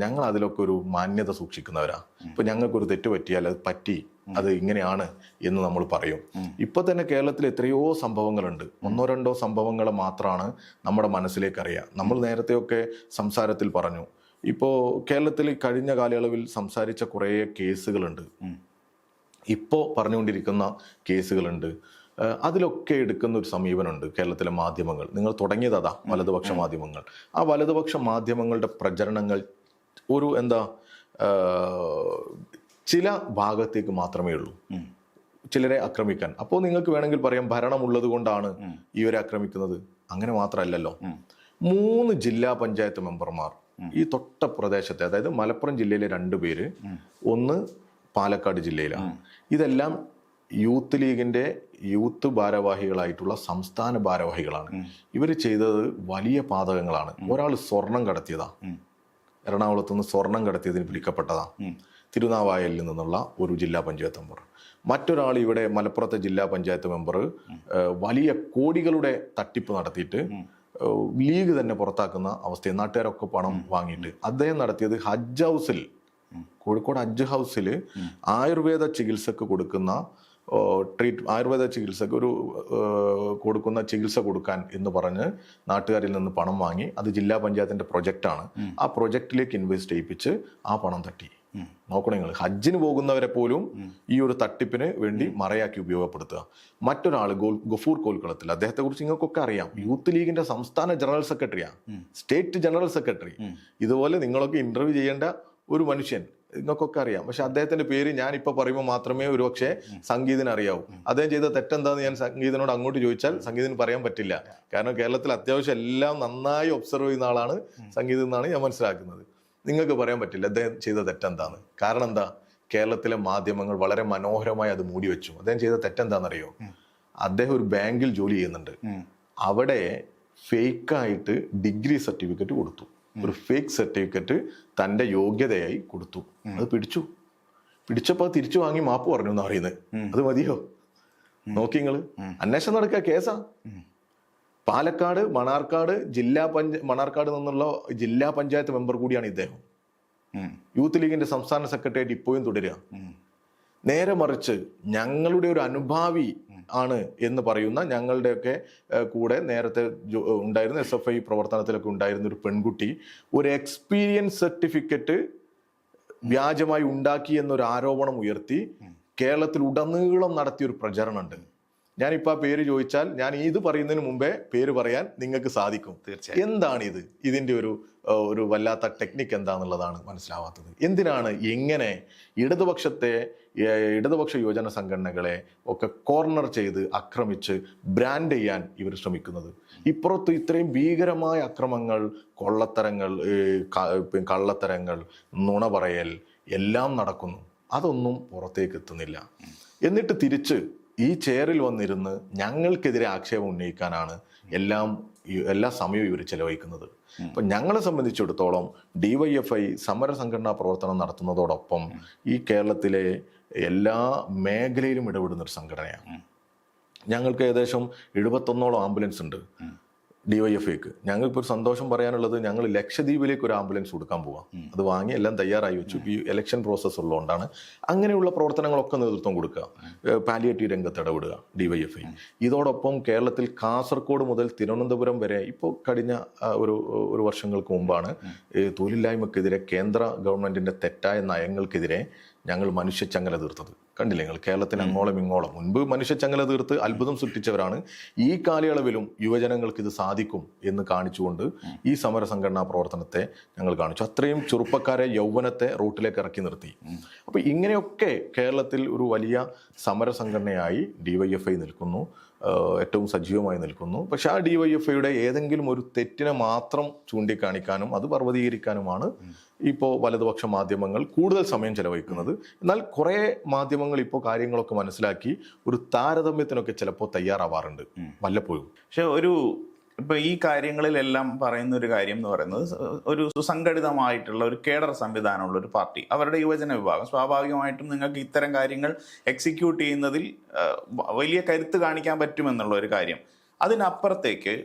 ഞങ്ങൾ അതിലൊക്കെ ഒരു മാന്യത സൂക്ഷിക്കുന്നവരാ. ഇപ്പൊ ഞങ്ങൾക്കൊരു തെറ്റ് പറ്റിയാൽ അത് പറ്റി, അത് ഇങ്ങനെയാണ് എന്ന് നമ്മൾ പറയും. ഇപ്പൊ തന്നെ കേരളത്തിൽ എത്രയോ സംഭവങ്ങളുണ്ട്. 1-2 സംഭവങ്ങൾ മാത്രമാണ് നമ്മുടെ മനസ്സിലേക്ക് അറിയാം. നമ്മൾ നേരത്തെയൊക്കെ സംസാരത്തിൽ പറഞ്ഞു. ഇപ്പോൾ കേരളത്തിൽ കഴിഞ്ഞ കാലയളവിൽ സംസാരിച്ച കുറേ കേസുകളുണ്ട്, ഇപ്പോൾ പറഞ്ഞുകൊണ്ടിരിക്കുന്ന കേസുകളുണ്ട്. അതിലൊക്കെ എടുക്കുന്ന ഒരു സമീപനമുണ്ട് കേരളത്തിലെ മാധ്യമങ്ങൾ. നിങ്ങൾ തുടങ്ങിയതാ വലതുപക്ഷ മാധ്യമങ്ങൾ. ആ വലതുപക്ഷ മാധ്യമങ്ങളുടെ പ്രചരണങ്ങൾ ഒരു ചില ഭാഗത്തേക്ക് മാത്രമേ ഉള്ളൂ, ചിലരെ ആക്രമിക്കാൻ. അപ്പോൾ നിങ്ങൾക്ക് വേണമെങ്കിൽ പറയാം ഭരണമുള്ളത് കൊണ്ടാണ് ഇവരെ ആക്രമിക്കുന്നത്. അങ്ങനെ മാത്രമല്ലല്ലോ. 3 ജില്ലാ പഞ്ചായത്ത് മെമ്പർമാർ ഈ തൊട്ട പ്രദേശത്തെ, അതായത് മലപ്പുറം ജില്ലയിലെ 2 പേര്, ഒന്ന് പാലക്കാട് ജില്ലയിലാണ്. ഇതെല്ലാം യൂത്ത് ലീഗിന്റെ യൂത്ത് ഭാരവാഹികളായിട്ടുള്ള സംസ്ഥാന ഭാരവാഹികളാണ്. ഇവർ ചെയ്തത് വലിയ പാതകങ്ങളാണ്. ഒരാൾ സ്വർണം കടത്തിയതാ, എറണാകുളത്ത് നിന്ന് സ്വർണം കടത്തിയതിന് പിടിക്കപ്പെട്ടതാ, തിരുനാവായലിൽ നിന്നുള്ള ഒരു ജില്ലാ പഞ്ചായത്ത് മെമ്പർ. മറ്റൊരാൾ ഇവിടെ മലപ്പുറത്തെ ജില്ലാ പഞ്ചായത്ത് മെമ്പർ വലിയ കോടികളുടെ തട്ടിപ്പ് നടത്തിയിട്ട് ലീഗ് തന്നെ പുറത്താക്കുന്ന അവസ്ഥയിൽ നാട്ടുകാരൊക്കെ പണം വാങ്ങിയിട്ട് അദ്ദേഹം നടത്തിയത് ഹജ്ജ് ഹൗസിൽ, കോഴിക്കോട് ഹജ്ജ് ഹൗസിൽ ആയുർവേദ ചികിത്സക്ക് കൊടുക്കുന്ന ആയുർവേദ ചികിത്സക്ക് കൊടുക്കുന്ന ചികിത്സ കൊടുക്കാൻ എന്ന് പറഞ്ഞ് നാട്ടുകാരിൽ നിന്ന് പണം വാങ്ങി. അത് ജില്ലാ പഞ്ചായത്തിന്റെ പ്രൊജക്റ്റാണ്. ആ പ്രൊജക്റ്റിലേക്ക് ഇൻവെസ്റ്റ് ചെയ്യിപ്പിച്ച് ആ പണം തട്ടി. നോക്കണം നിങ്ങൾ, ഹജ്ജിന് പോകുന്നവരെ പോലും ഈ ഒരു തട്ടിപ്പിന് വേണ്ടി മറയാക്കി ഉപയോഗപ്പെടുത്തുക. മറ്റൊരാൾ ഗഫൂർ കോൽക്കുളത്തിൽ, അദ്ദേഹത്തെ കുറിച്ച് നിങ്ങൾക്കൊക്കെ അറിയാം. യൂത്ത് ലീഗിന്റെ സംസ്ഥാന ജനറൽ സെക്രട്ടറിയാ, സ്റ്റേറ്റ് ജനറൽ സെക്രട്ടറി. ഇതുപോലെ നിങ്ങളൊക്കെ ഇന്റർവ്യൂ ചെയ്യേണ്ട ഒരു മനുഷ്യൻ, നിങ്ങൾക്കൊക്കെ അറിയാം. പക്ഷെ അദ്ദേഹത്തിന്റെ പേര് ഞാൻ ഇപ്പൊ പറയുമ്പോൾ മാത്രമേ ഒരുപക്ഷെ സംഗീതത്തിന് അറിയാവൂ. അദ്ദേഹം ചെയ്ത തെറ്റെന്താന്ന് ഞാൻ സംഗീതനോട് അങ്ങോട്ട് ചോദിച്ചാൽ സംഗീതത്തിന് പറയാൻ പറ്റില്ല. കാരണം കേരളത്തിൽ അത്യാവശ്യം എല്ലാം നന്നായി ഒബ്സർവ് ചെയ്യുന്ന ആളാണ് സംഗീതം എന്നാണ് ഞാൻ മനസ്സിലാക്കുന്നത്. നിങ്ങൾക്ക് പറയാൻ പറ്റില്ല അദ്ദേഹം ചെയ്ത തെറ്റെന്താന്ന്. കാരണം എന്താ? കേരളത്തിലെ മാധ്യമങ്ങൾ വളരെ മനോഹരമായി അത് മൂടി വെച്ചു. അദ്ദേഹം ചെയ്ത തെറ്റെന്താണെന്നറിയോ? അദ്ദേഹം ഒരു ബാങ്കിൽ ജോലി ചെയ്യുന്നുണ്ട്. അവിടെ ഫേക്കായിട്ട് ഡിഗ്രി സർട്ടിഫിക്കറ്റ് കൊടുത്തു. ഒരു ഫേക്ക് സർട്ടിഫിക്കറ്റ് തന്റെ യോഗ്യതയായി കൊടുത്തു. അത് പിടിച്ചപ്പോൾ തിരിച്ചു വാങ്ങി മാപ്പ് പറഞ്ഞു എന്ന് പറയുന്നത്. അത് മതിയോ? നോക്കി നിങ്ങള്, അന്വേഷണം നടക്കുക, കേസാ. പാലക്കാട് മണാർക്കാട് നിന്നുള്ള ജില്ലാ പഞ്ചായത്ത് മെമ്പർ കൂടിയാണ് ഇദ്ദേഹം. യൂത്ത് ലീഗിന്റെ സംസ്ഥാന സെക്രട്ടറിയായിട്ട് ഇപ്പോഴും തുടരുക. നേരെ മറിച്ച് ഞങ്ങളുടെ ഒരു അനുഭാവി ആണ് എന്ന് പറയുന്ന, ഞങ്ങളുടെയൊക്കെ കൂടെ നേരത്തെ ഉണ്ടായിരുന്ന SFI പ്രവർത്തനത്തിലൊക്കെ ഉണ്ടായിരുന്ന ഒരു പെൺകുട്ടി ഒരു എക്സ്പീരിയൻസ് സർട്ടിഫിക്കറ്റ് വ്യാജമായി ഉണ്ടാക്കി എന്നൊരു ആരോപണം ഉയർത്തി കേരളത്തിൽ ഉടനീളം നടത്തിയൊരു പ്രചരണമുണ്ട്. ഞാനിപ്പോൾ ആ പേര് ചോദിച്ചാൽ ഞാൻ ഇത് പറയുന്നതിന് മുമ്പേ പേര് പറയാൻ നിങ്ങൾക്ക് സാധിക്കും. തീർച്ചയായും. എന്താണിത്? ഇതിൻ്റെ ഒരു വല്ലാത്ത ടെക്നിക്ക് എന്താണെന്നുള്ളതാണ് മനസ്സിലാവാത്തത്. എന്തിനാണ് എങ്ങനെ ഇടതുപക്ഷ യുവജന സംഘടനകളെ ഒക്കെ കോർണർ ചെയ്ത് ആക്രമിച്ച് ബ്രാൻഡ് ചെയ്യാൻ ഇവർ ശ്രമിക്കുന്നത്? ഇപ്പുറത്ത് ഇത്രയും ഭീകരമായ അക്രമങ്ങൾ, കള്ളത്തരങ്ങൾ, നുണ പറയൽ എല്ലാം നടക്കുന്നു. അതൊന്നും പുറത്തേക്ക് എത്തുന്നില്ല. എന്നിട്ട് തിരിച്ച് ഈ ചെയറിൽ വന്നിരുന്ന് ഞങ്ങൾക്കെതിരെ ആക്ഷേപം ഉന്നയിക്കാനാണ് എല്ലാ സമയവും ഇവർ ചെലവഴിക്കുന്നത്. അപ്പൊ ഞങ്ങളെ സംബന്ധിച്ചിടത്തോളം DYFI സമര സംഘടനാ പ്രവർത്തനം നടത്തുന്നതോടൊപ്പം ഈ കേരളത്തിലെ എല്ലാ മേഖലയിലും ഇടപെടുന്ന ഒരു സംഘടനയാണ്. ഞങ്ങൾക്ക് ഏകദേശം 71ഓളം ആംബുലൻസ് ഉണ്ട് DYFIക്ക്. ഞങ്ങൾക്കിപ്പോൾ ഒരു സന്തോഷം പറയാനുള്ളത്, ഞങ്ങൾ ലക്ഷദ്വീപിലേക്ക് ഒരു ആംബുലൻസ് കൊടുക്കാൻ പോവാം. അത് വാങ്ങി എല്ലാം തയ്യാറായി വെച്ചു. ഈ ഇലക്ഷൻ പ്രോസസ്സ് ഉള്ളതുകൊണ്ടാണ്. അങ്ങനെയുള്ള പ്രവർത്തനങ്ങളൊക്കെ നേതൃത്വം കൊടുക്കുക, പാലിയേറ്റീവ് രംഗത്ത് ഇടപെടുക DYFI. ഇതോടൊപ്പം കേരളത്തിൽ കാസർഗോഡ് മുതൽ തിരുവനന്തപുരം വരെ ഇപ്പോൾ കഴിഞ്ഞ ഒരു വർഷങ്ങൾക്ക് മുമ്പാണ് തൊഴിലില്ലായ്മക്കെതിരെ കേന്ദ്ര ഗവൺമെന്റിന്റെ തെറ്റായ നയങ്ങൾക്കെതിരെ ഞങ്ങൾ മനുഷ്യച്ചങ്ങല തീർത്തത്. കണ്ടില്ലേ നിങ്ങൾ, കേരളത്തിന് അങ്ങോളം ഇങ്ങോളം മുൻപ് മനുഷ്യച്ചങ്ങല തീർത്ത് അത്ഭുതം സൃഷ്ടിച്ചവരാണ്. ഈ കാലയളവിലും യുവജനങ്ങൾക്ക് ഇത് സാധിക്കും എന്ന് കാണിച്ചുകൊണ്ട് ഈ സമര സംഘടനാ പ്രവർത്തനത്തെ ഞങ്ങൾ കാണിച്ചു. അത്രയും ചെറുപ്പക്കാരെ, യൗവനത്തെ റോട്ടിലേക്ക് ഇറക്കി നിർത്തി. അപ്പോൾ ഇങ്ങനെയൊക്കെ കേരളത്തിൽ ഒരു വലിയ സമര സംഘടനയായി DYFI നിൽക്കുന്നു, ഏറ്റവും സജീവമായി നിൽക്കുന്നു. പക്ഷെ ആ DYFIയുടെ ഏതെങ്കിലും ഒരു തെറ്റിനെ മാത്രം ചൂണ്ടിക്കാണിക്കാനും അത് പർവ്വതീകരിക്കാനുമാണ് ഇപ്പോൾ വലതുപക്ഷ മാധ്യമങ്ങൾ കൂടുതൽ സമയം ചെലവഴിക്കുന്നത്. എന്നാൽ കുറേ മാധ്യമങ്ങൾ ഇപ്പോൾ കാര്യങ്ങളൊക്കെ മനസ്സിലാക്കി ഒരു താരതമ്യത്തിനൊക്കെ ചിലപ്പോൾ തയ്യാറാവാറുണ്ട് വല്ലപ്പോഴും. പക്ഷെ ഇപ്പൊ ഈ കാര്യങ്ങളിലെല്ലാം പറയുന്ന ഒരു കാര്യം എന്ന് പറയുന്നത്, ഒരു സുസംഘടിതമായിട്ടുള്ള ഒരു കേഡർ സംവിധാനമുള്ള ഒരു പാർട്ടി, അവരുടെ യുവജന വിഭാഗം, സ്വാഭാവികമായിട്ടും നിങ്ങൾക്ക് ഇത്തരം കാര്യങ്ങൾ എക്സിക്യൂട്ട് ചെയ്യുന്നതിൽ വലിയ കരുത്ത് കാണിക്കാൻ പറ്റുമെന്നുള്ള ഒരു കാര്യം. അതിനപ്പുറത്തേക്ക്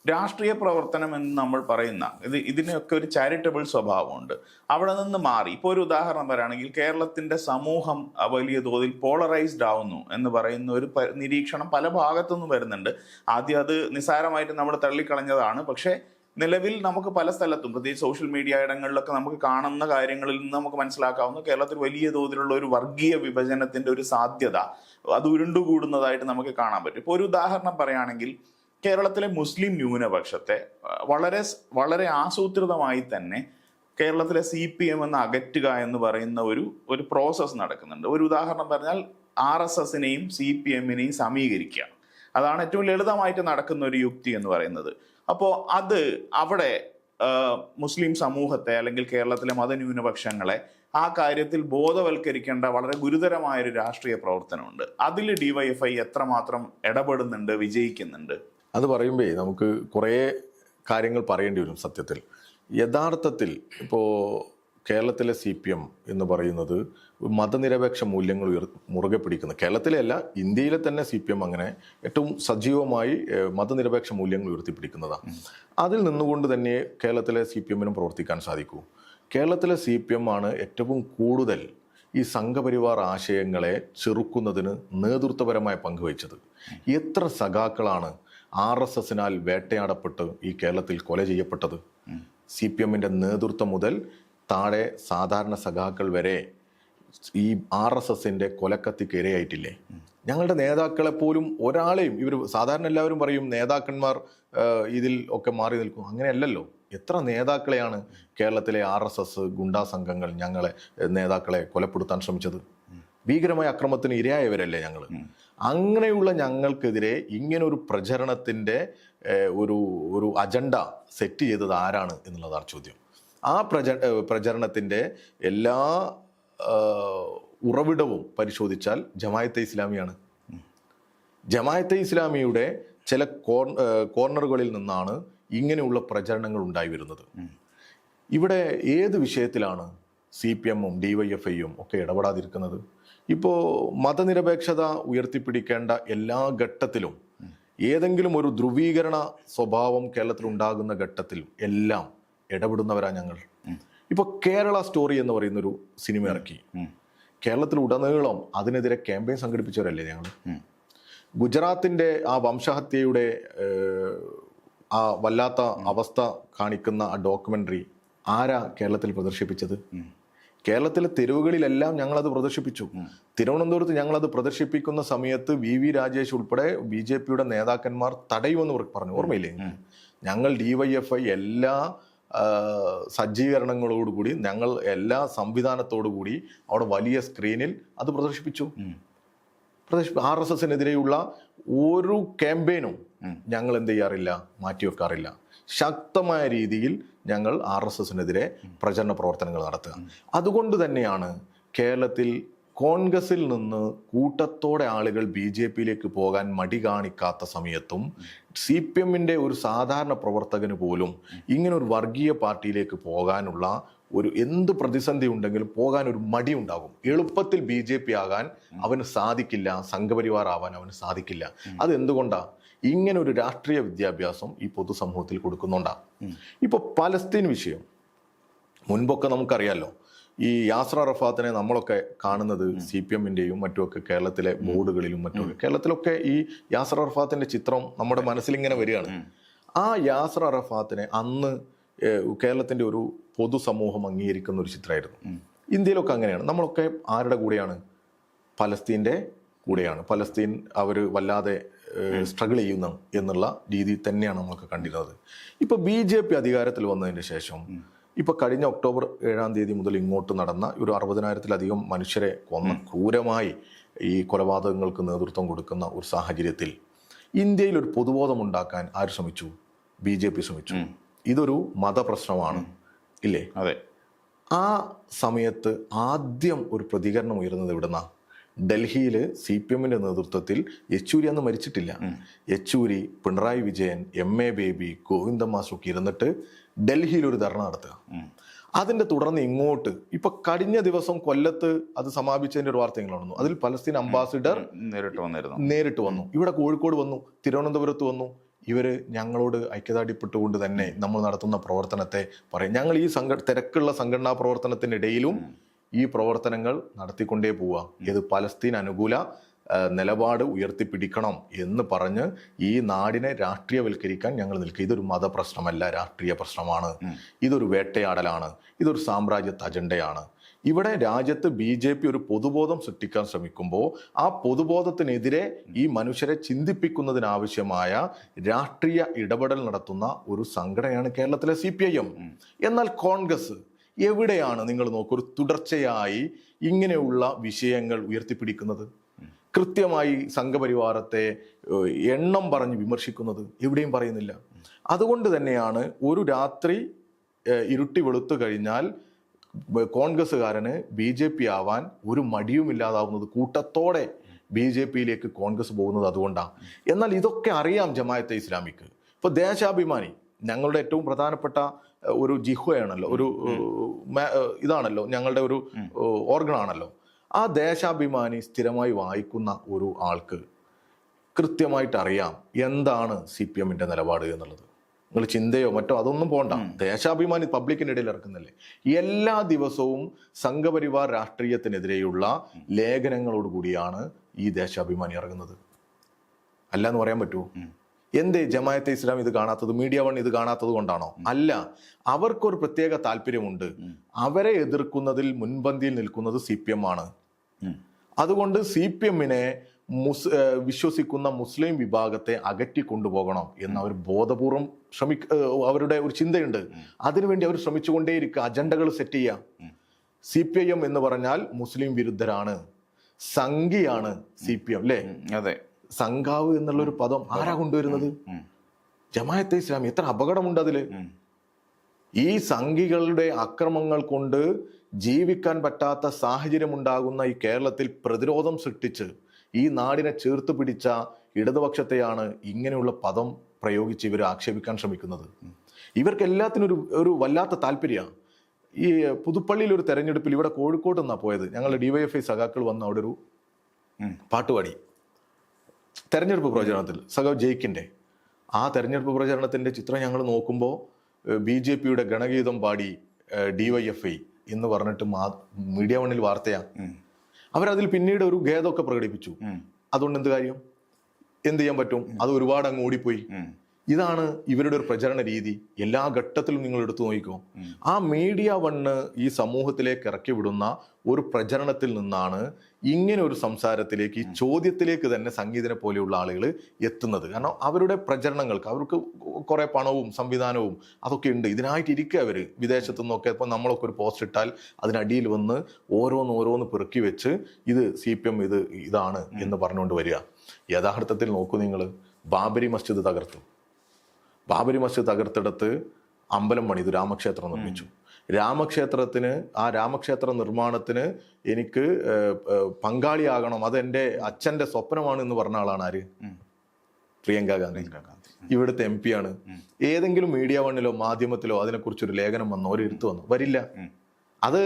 രാഷ്ട്രീയ പ്രവർത്തനം എന്ന് നമ്മൾ പറയുന്ന ഇതിനൊക്കെ ഒരു ചാരിറ്റബിൾ സ്വഭാവമുണ്ട്. അവിടെ നിന്ന് മാറി ഇപ്പോൾ ഒരു ഉദാഹരണം പറയുകയാണെങ്കിൽ, കേരളത്തിന്റെ സമൂഹം വലിയ തോതിൽ പോളറൈസ്ഡ് ആവുന്നു എന്ന് പറയുന്ന ഒരു നിരീക്ഷണം പല ഭാഗത്തുനിന്നും വരുന്നുണ്ട്. ആദ്യം അത് നിസ്സാരമായിട്ട് നമ്മൾ തള്ളിക്കളഞ്ഞതാണ്. പക്ഷേ നിലവിൽ നമുക്ക് പല സ്ഥലത്തും, പ്രത്യേകിച്ച് സോഷ്യൽ മീഡിയ ഇടങ്ങളിലൊക്കെ നമുക്ക് കാണുന്ന കാര്യങ്ങളിൽ നിന്ന് നമുക്ക് മനസ്സിലാക്കാവുന്ന കേരളത്തിൽ വലിയ തോതിലുള്ള ഒരു വർഗീയ വിഭജനത്തിന്റെ ഒരു സാധ്യത അത് ഉരുണ്ടുകൂടുന്നതായിട്ട് നമുക്ക് കാണാൻ പറ്റും. ഇപ്പോൾ ഒരു ഉദാഹരണം പറയുകയാണെങ്കിൽ, കേരളത്തിലെ മുസ്ലിം ന്യൂനപക്ഷത്തെ വളരെ വളരെ ആസൂത്രിതമായി തന്നെ കേരളത്തിലെ CPM എന്ന് അകറ്റുക എന്ന് പറയുന്ന ഒരു പ്രോസസ്സ് നടക്കുന്നുണ്ട്. ഒരു ഉദാഹരണം പറഞ്ഞാൽ RSSനെയും CPMനെയും സമീകരിക്കുക. അതാണ് ഏറ്റവും ലളിതമായിട്ട് നടക്കുന്ന ഒരു യുക്തി എന്ന് പറയുന്നത്. അപ്പോൾ അവിടെ മുസ്ലിം സമൂഹത്തെ അല്ലെങ്കിൽ കേരളത്തിലെ മതന്യൂനപക്ഷങ്ങളെ ആ കാര്യത്തിൽ ബോധവൽക്കരിക്കേണ്ട വളരെ ഗുരുതരമായൊരു രാഷ്ട്രീയ പ്രവർത്തനമുണ്ട്. അതിൽ DYFI എത്രമാത്രം ഇടപെടുന്നുണ്ട്, വിജയിക്കുന്നുണ്ട്? അത് പറയുമ്പോൾ നമുക്ക് കുറേ കാര്യങ്ങൾ പറയേണ്ടി വരും. സത്യത്തിൽ യഥാർത്ഥത്തിൽ ഇപ്പോൾ കേരളത്തിലെ CPM എന്ന് പറയുന്നത് മതനിരപേക്ഷ മൂല്യങ്ങൾ മുറുകെ പിടിക്കുന്ന, കേരളത്തിലെ അല്ല ഇന്ത്യയിലെ തന്നെ CPM അങ്ങനെ ഏറ്റവും സജീവമായി മതനിരപേക്ഷ മൂല്യങ്ങൾ ഉയർത്തിപ്പിടിക്കുന്നതാണ്. അതിൽ നിന്നുകൊണ്ട് തന്നെ കേരളത്തിലെ CPMനും പ്രവർത്തിക്കാൻ സാധിക്കൂ. കേരളത്തിലെ CPM ആണ് ഏറ്റവും കൂടുതൽ ഈ സംഘപരിവാർ ആശയങ്ങളെ ചെറുക്കുന്നതിന് നേതൃത്വപരമായ പങ്കുവഹിച്ചത്. എത്ര സഖാക്കളാണ് RSSനാൽ വേട്ടയാടപ്പെട്ട് ഈ കേരളത്തിൽ കൊല ചെയ്യപ്പെട്ടത്? CPMന്റെ നേതൃത്വം മുതൽ താഴെ സാധാരണ സഖാക്കൾ വരെ ഈ RSSന്റെ കൊലക്കത്തിക്ക് ഇരയായിട്ടില്ലേ? ഞങ്ങളുടെ നേതാക്കളെ പോലും ഒരാളെയും സാധാരണ എല്ലാവരും പറയും നേതാക്കന്മാർ ഇതിൽ ഒക്കെ മാറി നിൽക്കും. അങ്ങനെയല്ലല്ലോ. എത്ര നേതാക്കളെയാണ് കേരളത്തിലെ RSS ഗുണ്ടാ സംഘങ്ങൾ ഞങ്ങളെ നേതാക്കളെ കൊലപ്പെടുത്താൻ ശ്രമിച്ചത്? ഭീകരമായ അക്രമത്തിന് ഇരയായവരല്ലേ ഞങ്ങൾ? അങ്ങനെയുള്ള ഞങ്ങൾക്കെതിരെ ഇങ്ങനൊരു പ്രചരണത്തിൻ്റെ ഒരു അജണ്ട സെറ്റ് ചെയ്തത് ആരാണ് എന്നുള്ളതാണ് ചോദ്യം. ആ പ്രചരണത്തിൻ്റെ എല്ലാ ഉറവിടവും പരിശോധിച്ചാൽ ജമാഅത്തെ ഇസ്ലാമിയാണ്. ജമാഅത്തെ ഇസ്ലാമിയുടെ ചില കോർണറുകളിൽ നിന്നാണ് ഇങ്ങനെയുള്ള പ്രചരണങ്ങൾ ഉണ്ടായി വരുന്നത്. ഇവിടെ ഏത് വിഷയത്തിലാണ് CPMഉം DYFIയും ഒക്കെ ഇടപെടാതിരിക്കുന്നത്? ഇപ്പോൾ മതനിരപേക്ഷത ഉയർത്തിപ്പിടിക്കേണ്ട എല്ലാ ഘട്ടത്തിലും ഏതെങ്കിലും ഒരു ധ്രുവീകരണ സ്വഭാവം കേരളത്തിൽ ഉണ്ടാകുന്ന ഘട്ടത്തിലും എല്ലാം ഇടപെടുന്നവരാ ഞങ്ങൾ. ഇപ്പോൾ കേരള സ്റ്റോറി എന്ന് പറയുന്നൊരു സിനിമ ഇറക്കി. കേരളത്തിൽ ഉടനീളം അതിനെതിരെ ക്യാമ്പയിൻ സംഘടിപ്പിച്ചവരല്ലേ ഞങ്ങൾ. ഗുജറാത്തിൻ്റെ ആ വംശഹത്യയുടെ ആ വല്ലാത്ത അവസ്ഥ കാണിക്കുന്ന ആ ഡോക്യുമെൻ്ററി ആരാ കേരളത്തിൽ പ്രദർശിപ്പിച്ചത്? കേരളത്തിലെ തെരുവുകളിലെല്ലാം ഞങ്ങളത് പ്രദർശിപ്പിച്ചു. തിരുവനന്തപുരത്ത് ഞങ്ങളത് പ്രദർശിപ്പിക്കുന്ന സമയത്ത് VV രാജേഷ് ഉൾപ്പെടെ BJPയുടെ നേതാക്കന്മാർ തടയുമെന്ന് പറഞ്ഞു, ഓർമ്മയില്ലേ? ഞങ്ങൾ DYFI എല്ലാ സജ്ജീകരണങ്ങളോടുകൂടി, ഞങ്ങൾ എല്ലാ സംവിധാനത്തോടുകൂടി അവിടെ വലിയ സ്ക്രീനിൽ അത് പ്രദർശിപ്പിച്ചു. RSSനെതിരെയുള്ള ഒരു ക്യാമ്പയിനും ഞങ്ങൾ എന്ത് ചെയ്യാറില്ല, മാറ്റിവെക്കാറില്ല. ശക്തമായ രീതിയിൽ ഞങ്ങൾ RSSനെതിരെ പ്രചരണ പ്രവർത്തനങ്ങൾ നടത്തുക. അതുകൊണ്ട് തന്നെയാണ് കേരളത്തിൽ കോൺഗ്രസിൽ നിന്ന് കൂട്ടത്തോടെ ആളുകൾ BJPയിലേക്ക് പോകാൻ മടി കാണിക്കാത്ത സമയത്തും CPMന്റെ ഒരു സാധാരണ പ്രവർത്തകന് പോലും ഇങ്ങനെ ഒരു വർഗീയ പാർട്ടിയിലേക്ക് പോകാനുള്ള എന്ത് പ്രതിസന്ധി ഉണ്ടെങ്കിലും പോകാൻ ഒരു മടി ഉണ്ടാകും. എളുപ്പത്തിൽ BJP ആകാൻ അവന് സാധിക്കില്ല, സംഘപരിവാർ ആവാൻ അവന് സാധിക്കില്ല. അതെന്തുകൊണ്ടാ? ഇങ്ങനെ ഒരു രാഷ്ട്രീയ വിദ്യാഭ്യാസം ഈ പൊതുസമൂഹത്തിൽ കൊടുക്കുന്നുണ്ടാണ്. ഇപ്പോൾ പലസ്തീൻ വിഷയം മുൻപൊക്കെ നമുക്കറിയാലോ. ഈ യാസർ അറഫാത്തിനെ നമ്മളൊക്കെ കാണുന്നത് CPMന്റെയും മറ്റുമൊക്കെ കേരളത്തിലെ ബോർഡുകളിലും മറ്റുമൊക്കെ. കേരളത്തിലൊക്കെ ഈ യാസർ അറഫാത്തിന്റെ ചിത്രം നമ്മുടെ മനസ്സിലിങ്ങനെ വരികയാണ്. ആ യാസർ അറഫാത്തിനെ അന്ന് കേരളത്തിന്റെ ഒരു പൊതുസമൂഹം അംഗീകരിക്കുന്ന ഒരു ചിത്രമായിരുന്നു. ഇന്ത്യയിലൊക്കെ അങ്ങനെയാണ്. നമ്മളൊക്കെ ആരുടെ കൂടെയാണ്? പലസ്തീൻ്റെ കൂടെയാണ്. പലസ്തീൻ അവർ വല്ലാതെ സ്ട്രഗിൾ ചെയ്യുന്ന എന്നുള്ള രീതിയിൽ തന്നെയാണ് നമ്മളൊക്കെ കണ്ടിരുന്നത്. ഇപ്പോൾ BJP അധികാരത്തിൽ വന്നതിന് ശേഷം ഇപ്പോൾ കഴിഞ്ഞ ഒക്ടോബർ 7-ാം തീയതി മുതൽ ഇങ്ങോട്ട് നടന്ന ഒരു 60,000-ത്തിലധികം മനുഷ്യരെ കൊന്ന ക്രൂരമായി ഈ കൊലപാതകങ്ങൾക്ക് നേതൃത്വം കൊടുക്കുന്ന ഒരു സാഹചര്യത്തിൽ ഇന്ത്യയിൽ ഒരു പൊതുബോധം ഉണ്ടാക്കാൻ ആര് ശ്രമിച്ചു? BJP ശ്രമിച്ചു. ഇതൊരു മതപ്രശ്നമാണ് ഇല്ലേ? അതെ. ആ സമയത്ത് ആദ്യം ഒരു പ്രതികരണം ഉയർന്നത് എവിടുന്ന? ഡൽഹിയിൽ CPM-ന്റെ നേതൃത്വത്തിൽ യെച്ചൂരി അന്ന് മരിച്ചിട്ടില്ല. Yechury, Pinarayi Vijayan, MA baby, Govinda master ഇരുന്നിട്ട് ഡൽഹിയിൽ ഒരു ധർണ നടത്തുക. അതിന്റെ തുടർന്ന് ഇങ്ങോട്ട് ഇപ്പൊ കഴിഞ്ഞ ദിവസം കൊല്ലത്ത് അത് സമാപിച്ചതിന്റെ ഒരു വാർത്തകളാണെന്നു. അതിൽ പലസ്തീൻ അംബാസിഡർ നേരിട്ട് വന്നു. ഇവിടെ കോഴിക്കോട് വന്നു, തിരുവനന്തപുരത്ത് വന്നു. ഇവര് ഞങ്ങളോട് ഐക്യദാർഢ്യപ്പെട്ടുകൊണ്ട് തന്നെ നമ്മൾ നടത്തുന്ന പ്രവർത്തനത്തെ പറയും. ഞങ്ങൾ ഈ തിരക്കുള്ള സംഘടനാ പ്രവർത്തനത്തിനിടയിലും ഈ പ്രവർത്തനങ്ങൾ നടത്തിക്കൊണ്ടേ പോവുക. ഇത് പലസ്തീൻ അനുകൂല നിലപാട് ഉയർത്തിപ്പിടിക്കണം എന്ന് പറഞ്ഞ് ഈ നാടിനെ രാഷ്ട്രീയവൽക്കരിക്കാൻ ഞങ്ങൾ നിൽക്കുക. ഇതൊരു മതപ്രശ്നമല്ല, രാഷ്ട്രീയ പ്രശ്നമാണ്. ഇതൊരു വേട്ടയാടലാണ്. ഇതൊരു സാമ്രാജ്യത്വ അജണ്ടയാണ്. ഇവിടെ രാജ്യത്ത് BJP ഒരു പൊതുബോധം സൃഷ്ടിക്കാൻ ശ്രമിക്കുമ്പോൾ ആ പൊതുബോധത്തിനെതിരെ ഈ മനുഷ്യരെ ചിന്തിപ്പിക്കുന്നതിനാവശ്യമായ രാഷ്ട്രീയ ഇടപെടൽ നടത്തുന്ന ഒരു സംഘടനയാണ് കേരളത്തിലെ CPIM. എന്നാൽ കോൺഗ്രസ് എവിടെയാണ് നിങ്ങൾ നോക്കൂ ഒരു തുടർച്ചയായി ഇങ്ങനെയുള്ള വിഷയങ്ങൾ ഉയർത്തിപ്പിടിക്കുന്നത്? കൃത്യമായി സംഘപരിവാരത്തെ എണ്ണം പറഞ്ഞ് വിമർശിക്കുന്നത് എവിടെയും പറയുന്നില്ല. അതുകൊണ്ട് തന്നെയാണ് ഒരു രാത്രി ഇരുട്ടി വെളുത്തു കഴിഞ്ഞാൽ കോൺഗ്രസ്സുകാരന് BJP ആവാൻ ഒരു മടിയുമില്ലാതാവുന്നത്, കൂട്ടത്തോടെ BJP-യിലേക്ക് കോൺഗ്രസ് പോകുന്നത് അതുകൊണ്ടാണ്. എന്നാൽ ഇതൊക്കെ അറിയാം ജമാഅത്തെ ഇസ്ലാമിക്ക്. ഇപ്പോൾ ദേശാഭിമാനി ഞങ്ങളുടെ ഏറ്റവും പ്രധാനപ്പെട്ട ഒരു ജിഹ്വയാണല്ലോ, ഒരു ഇതാണല്ലോ, ഞങ്ങളുടെ ഒരു ഓർഗണാണല്ലോ. ആ ദേശാഭിമാനി സ്ഥിരമായി വായിക്കുന്ന ഒരു ആൾക്ക് കൃത്യമായിട്ട് അറിയാം എന്താണ് CPM-ന്റെ നിലപാട് എന്നുള്ളത്. നിങ്ങൾ ചിന്തയോ മറ്റോ അതൊന്നും പോണ്ട. ദേശാഭിമാനി പബ്ലിക്കിൻ്റെ ഇടയിൽ ഇറക്കുന്നില്ലേ? എല്ലാ ദിവസവും സംഘപരിവാർ രാഷ്ട്രീയത്തിനെതിരെയുള്ള ലേഖനങ്ങളോടുകൂടിയാണ് ഈ ദേശാഭിമാനി ഇറങ്ങുന്നത്. അല്ല എന്ന് പറയാൻ പറ്റുമോ? എന്തേ ജമാഅത്തെ ഇസ്ലാം ഇത് കാണാത്തത്? മീഡിയ വൺ ഇത് കാണാത്തത് കൊണ്ടാണോ? അല്ല, അവർക്കൊരു പ്രത്യേക താല്പര്യമുണ്ട്. അവരെ എതിർക്കുന്നതിൽ മുൻപന്തിയിൽ നിൽക്കുന്നത് CPM ആണ്. അതുകൊണ്ട് CPM-നെ വിശ്വസിക്കുന്ന മുസ്ലിം വിഭാഗത്തെ അകറ്റിക്കൊണ്ടുപോകണം എന്ന് അവർ ബോധപൂർവം അവരുടെ ഒരു ചിന്തയുണ്ട്. അതിനുവേണ്ടി അവർ ശ്രമിച്ചുകൊണ്ടേയിരിക്കുക, അജണ്ടകൾ സെറ്റ് ചെയ്യാം. CPIM എന്ന് പറഞ്ഞാൽ മുസ്ലിം വിരുദ്ധരാണ്, സംഘിയാണ് CPM അല്ലേ? അതെ. സംഘാവ് എന്നുള്ളൊരു പദം ആരാ കൊണ്ടുവരുന്നത്? ജമാഅത്തെ ഇസ്ലാമി. എത്ര അപകടമുണ്ട് അതില്. ഈ സംഘികളുടെ അക്രമങ്ങൾ കൊണ്ട് ജീവിക്കാൻ പറ്റാത്ത സാഹചര്യം ഉണ്ടാകുന്ന ഈ കേരളത്തിൽ പ്രതിരോധം സൃഷ്ടിച്ച് ഈ നാടിനെ ചേർത്ത് പിടിച്ച ഇടതുപക്ഷത്തെയാണ് ഇങ്ങനെയുള്ള പദം പ്രയോഗിച്ച് ഇവർ ആക്ഷേപിക്കാൻ ശ്രമിക്കുന്നത്. ഇവർക്ക് എല്ലാത്തിനും ഒരു വല്ലാത്ത താല്പര്യമാണ്. ഈ പുതുപ്പള്ളിയിൽ ഒരു തെരഞ്ഞെടുപ്പിൽ, ഇവിടെ കോഴിക്കോട്ട് നിന്നാണ് പോയത്, ഞങ്ങളുടെ DYFI സഖാക്കൾ വന്ന് അവിടെ ഒരു പാട്ടുപാടി തെരഞ്ഞെടുപ്പ് പ്രചരണത്തിൽ, സഖാവ് ജയിക്കിൻ്റെ ആ തെരഞ്ഞെടുപ്പ് പ്രചരണത്തിൻ്റെ ചിത്രം ഞങ്ങൾ നോക്കുമ്പോൾ BJP-യുടെ ഗണഗീതം പാടി DYFI എന്ന് പറഞ്ഞിട്ട് മീഡിയ വണ്ണിൽ വാർത്തയാണ്. അവരതിൽ പിന്നീട് ഒരു ഖേദമൊക്കെ പ്രകടിപ്പിച്ചു. അതുകൊണ്ട് എന്ത് കാര്യം? എന്ത് ചെയ്യാൻ പറ്റും? അത് ഒരുപാട് അങ്ങ് ഓടിപ്പോയി. ഇതാണ് ഇവരുടെ ഒരു പ്രചരണ രീതി. എല്ലാ ഘട്ടത്തിലും നിങ്ങൾ എടുത്തു നോക്കിക്കോ. ആ മീഡിയ വണ്ണ് ഈ സമൂഹത്തിലേക്ക് ഇറക്കി വിടുന്ന ഒരു പ്രചരണത്തിൽ നിന്നാണ് ഇങ്ങനെ ഒരു സംസാരത്തിലേക്ക്, ഈ ചോദ്യത്തിലേക്ക് തന്നെ സംഗീതനെ പോലെയുള്ള ആളുകൾ എത്തുന്നത്. കാരണം അവരുടെ പ്രചരണങ്ങൾക്ക് അവർക്ക് കുറെ പണവും സംവിധാനവും അതൊക്കെ ഉണ്ട്. ഇതിനായിട്ട് ഇരിക്കുക അവർ വിദേശത്തു നിന്നൊക്കെ. ഇപ്പം നമ്മളൊക്കെ ഒരു പോസ്റ്റ് ഇട്ടാൽ അതിനടിയിൽ വന്ന് ഓരോന്ന് പെറുക്കി വെച്ച് ഇത് CPM ഇതാണ് എന്ന് പറഞ്ഞുകൊണ്ട് വരിക. യഥാർത്ഥത്തിൽ നോക്കൂ നിങ്ങൾ, ബാബരി മസ്ജിദ് തകർത്തു. ബാബരി മസ്ജിദ് തകർത്തെടുത്ത് അമ്പലം പണിതു, രാമക്ഷേത്രം നിർമ്മിച്ചു. ആ രാമക്ഷേത്ര നിർമ്മാണത്തിന് എനിക്ക് പങ്കാളിയാകണം, അതെൻ്റെ അച്ഛൻ്റെ സ്വപ്നമാണ് എന്ന് പറഞ്ഞ ആളാണ് ആര്? പ്രിയങ്ക ഗാന്ധി. ഇവിടുത്തെ MP ആണ്. ഏതെങ്കിലും മീഡിയ വണ്ണിലോ മാധ്യമത്തിലോ അതിനെക്കുറിച്ചൊരു ലേഖനം വന്നോ ഒരു എഴുത്ത് വന്നോ? വരില്ല. അത്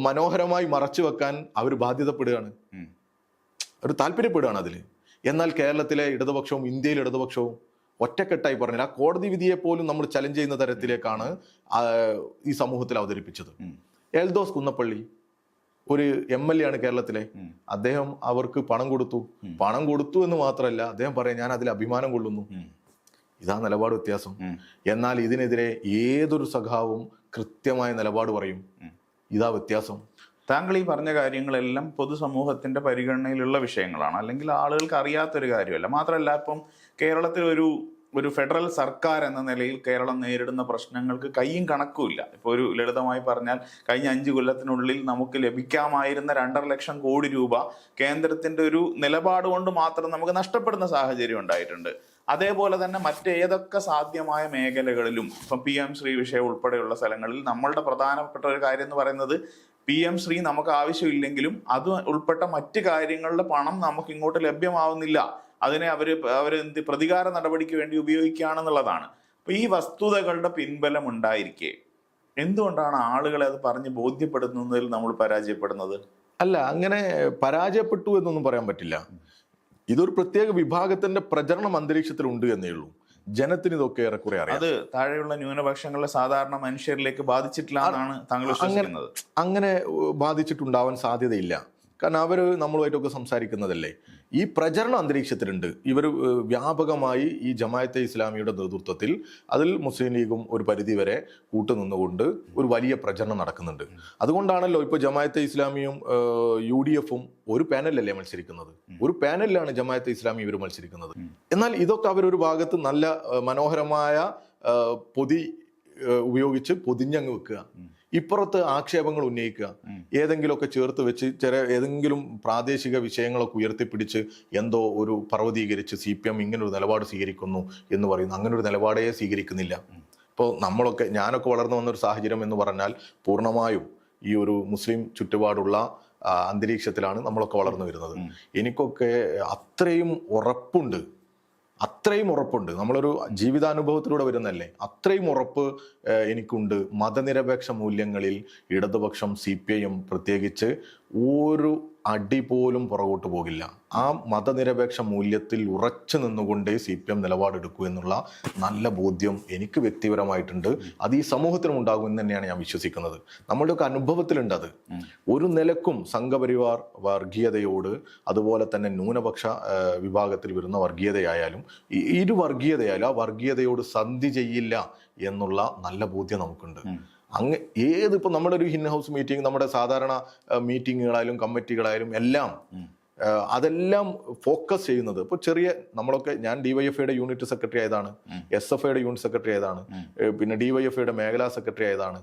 മനോഹരമായി മറച്ചു വെക്കാൻ അവർ ബാധ്യതപ്പെടുകയാണ്, അവർ താല്പര്യപ്പെടുകയാണ് അതിൽ. എന്നാൽ കേരളത്തിലെ ഇടതുപക്ഷവും ഇന്ത്യയിലെ ഇടതുപക്ഷവും ഒറ്റക്കെട്ടായി പറഞ്ഞില്ല. ആ കോടതി വിധിയെ പോലും നമ്മൾ ചലഞ്ച് ചെയ്യുന്ന തരത്തിലേക്കാണ് ഈ സമൂഹത്തിൽ അവതരിപ്പിച്ചത്. എൽദോസ് കുന്നപ്പള്ളി ഒരു MLA ആണ് കേരളത്തിലെ. അദ്ദേഹം അവർക്ക് പണം കൊടുത്തു എന്ന് മാത്രമല്ല, അദ്ദേഹം പറയാം ഞാൻ അതിൽ അഭിമാനം കൊള്ളുന്നു. ഇതാ നിലപാട് വ്യത്യാസം. എന്നാൽ ഇതിനെതിരെ ഏതൊരു സഖാവും കൃത്യമായ നിലപാട് പറയും. ഇതാ വ്യത്യാസം. താങ്കൾ ഈ പറഞ്ഞ കാര്യങ്ങളെല്ലാം പൊതുസമൂഹത്തിന്റെ പരിഗണനയിലുള്ള വിഷയങ്ങളാണ്, അല്ലെങ്കിൽ ആളുകൾക്ക് അറിയാത്തൊരു കാര്യമല്ല. മാത്രമല്ല, ഇപ്പം കേരളത്തിൽ ഒരു ഫെഡറൽ സർക്കാർ എന്ന നിലയിൽ കേരളം നേരിടുന്ന പ്രശ്നങ്ങൾക്ക് കയ്യും കണക്കുമില്ല. ഇപ്പോൾ ഒരു ലളിതമായി പറഞ്ഞാൽ, കഴിഞ്ഞ 5 കൊല്ലത്തിനുള്ളിൽ നമുക്ക് ലഭിക്കാമായിരുന്ന 2.5 ലക്ഷം കോടി രൂപ കേന്ദ്രത്തിന്റെ ഒരു നിലപാട് കൊണ്ട് മാത്രം നമുക്ക് നഷ്ടപ്പെടുന്ന സാഹചര്യം ഉണ്ടായിട്ടുണ്ട്. അതേപോലെ തന്നെ മറ്റേതൊക്കെ സാധ്യമായ മേഖലകളിലും ഇപ്പം PM ശ്രീ വിഷയം ഉൾപ്പെടെയുള്ള സ്ഥലങ്ങളിൽ നമ്മളുടെ പ്രധാനപ്പെട്ട ഒരു കാര്യം എന്ന് പറയുന്നത്, PM ശ്രീ നമുക്ക് ആവശ്യമില്ലെങ്കിലും അത് ഉൾപ്പെട്ട മറ്റ് കാര്യങ്ങളുടെ പണം നമുക്ക് ഇങ്ങോട്ട് ലഭ്യമാവുന്നില്ല. അതിനെ അവര് പ്രതികാര നടപടിക്ക് വേണ്ടി ഉപയോഗിക്കുകയാണെന്നുള്ളതാണ്. അപ്പൊ ഈ വസ്തുതകളുടെ പിൻബലം ഉണ്ടായിരിക്കെ എന്തുകൊണ്ടാണ് ആളുകളെ അത് പറഞ്ഞ് ബോധ്യപ്പെടുന്നതിൽ നമ്മൾ പരാജയപ്പെടുന്നത്? അല്ല, അങ്ങനെ പരാജയപ്പെട്ടു എന്നൊന്നും പറയാൻ പറ്റില്ല. ഇതൊരു പ്രത്യേക വിഭാഗത്തിന്റെ പ്രചരണം അന്തരീക്ഷത്തിലുണ്ട് എന്നേ ഉള്ളൂ. ജനത്തിന് ഇതൊക്കെ ഏറെക്കുറെ അറിയാം. അത് താഴെയുള്ള ന്യൂനപക്ഷങ്ങളിലെ സാധാരണ മനുഷ്യരിലേക്ക് ബാധിച്ചിട്ടില്ല എന്നാണ് താങ്കൾ വിശ്വസിക്കുന്നത്? അങ്ങനെ ബാധിച്ചിട്ടുണ്ടാവാൻ സാധ്യതയില്ല. കാരണം അവർ നമ്മളുമായിട്ടൊക്കെ സംസാരിക്കുന്നതല്ലേ. ഈ പ്രചരണ അന്തരീക്ഷത്തിലുണ്ട്. ഇവർ വ്യാപകമായി ഈ ജമാഅത്തെ ഇസ്ലാമിയുടെ നേതൃത്വത്തിൽ അതിൽ മുസ്ലിം ലീഗും ഒരു പരിധിവരെ കൂട്ടുനിന്നുകൊണ്ട് ഒരു വലിയ പ്രചരണം നടക്കുന്നുണ്ട്. അതുകൊണ്ടാണല്ലോ ഇപ്പോൾ ജമാഅത്തെ ഇസ്ലാമിയും UDF-ഉം ഒരു പാനലല്ലേ മത്സരിക്കുന്നത്. ഒരു പാനലിലാണ് ജമാഅത്തെ ഇസ്ലാമി ഇവർ മത്സരിക്കുന്നത്. എന്നാൽ ഇതൊക്കെ അവരൊരു ഭാഗത്ത് നല്ല മനോഹരമായ പൊതി ഉപയോഗിച്ച് പൊതിഞ്ഞങ്ങ് വെക്കുക. ഇപ്പുറത്ത് ആക്ഷേപങ്ങൾ ഉന്നയിക്കുക, ഏതെങ്കിലുമൊക്കെ ചേർത്ത് വെച്ച് ഏതെങ്കിലും പ്രാദേശിക വിഷയങ്ങളൊക്കെ ഉയർത്തിപ്പിടിച്ച് എന്തോ ഒരു പർവ്വതീകരിച്ച് CPM ഇങ്ങനൊരു നിലപാട് സ്വീകരിക്കുന്നു എന്ന് പറയുന്നു. അങ്ങനെ ഒരു നിലപാടേ സ്വീകരിക്കുന്നില്ല. ഇപ്പോൾ ഞാനൊക്കെ വളർന്നു വന്നൊരു സാഹചര്യം എന്ന് പറഞ്ഞാൽ പൂർണ്ണമായും ഈ ഒരു മുസ്ലിം ചുറ്റുപാടുള്ള അന്തരീക്ഷത്തിലാണ് നമ്മളൊക്കെ വളർന്നു വരുന്നത്. എനിക്കൊക്കെ അത്രയും ഉറപ്പുണ്ട്. നമ്മളൊരു ജീവിതാനുഭവത്തിലൂടെ വരുന്നല്ലേ, അത്രയും ഉറപ്പ് എനിക്കുണ്ട്. മതനിരപേക്ഷ മൂല്യങ്ങളിൽ ഇടതുപക്ഷം CPIM പ്രത്യേകിച്ച് ഒരു അടി പോലും പുറകോട്ട് പോകില്ല. ആ മതനിരപേക്ഷ മൂല്യത്തിൽ ഉറച്ചു നിന്നുകൊണ്ടേ CPM നിലപാടെടുക്കൂ എന്നുള്ള നല്ല ബോധ്യം എനിക്ക് വ്യക്തിപരമായിട്ടുണ്ട്. അത് ഈ സമൂഹത്തിനും ഉണ്ടാകും എന്ന് തന്നെയാണ് ഞാൻ വിശ്വസിക്കുന്നത്. നമ്മളുടെയൊക്കെ അനുഭവത്തിലുണ്ട് അത്. ഒരു നിലക്കും സംഘപരിവാർ വർഗീയതയോട്, അതുപോലെ തന്നെ ന്യൂനപക്ഷ വിഭാഗത്തിൽ വരുന്ന വർഗീയതയായാലും ഇരു വർഗീയതയായാലും ആ വർഗീയതയോട് സന്ധി ചെയ്യില്ല എന്നുള്ള നല്ല ബോധ്യം നമുക്കുണ്ട്. ഇപ്പം നമ്മുടെ ഒരു ഇൻ ഹൗസ് മീറ്റിംഗ്, നമ്മുടെ സാധാരണ മീറ്റിങ്ങുകളായാലും കമ്മിറ്റികളായാലും എല്ലാം അതെല്ലാം ഫോക്കസ് ചെയ്യുന്നത് ഇപ്പോൾ ഞാൻ DYFIയുടെ യൂണിറ്റ് സെക്രട്ടറി ആയതാണ്, SFIയുടെ യൂണിറ്റ് സെക്രട്ടറി ആയതാണ്, പിന്നെ DYFIയുടെ മേഖലാ സെക്രട്ടറി ആയതാണ്,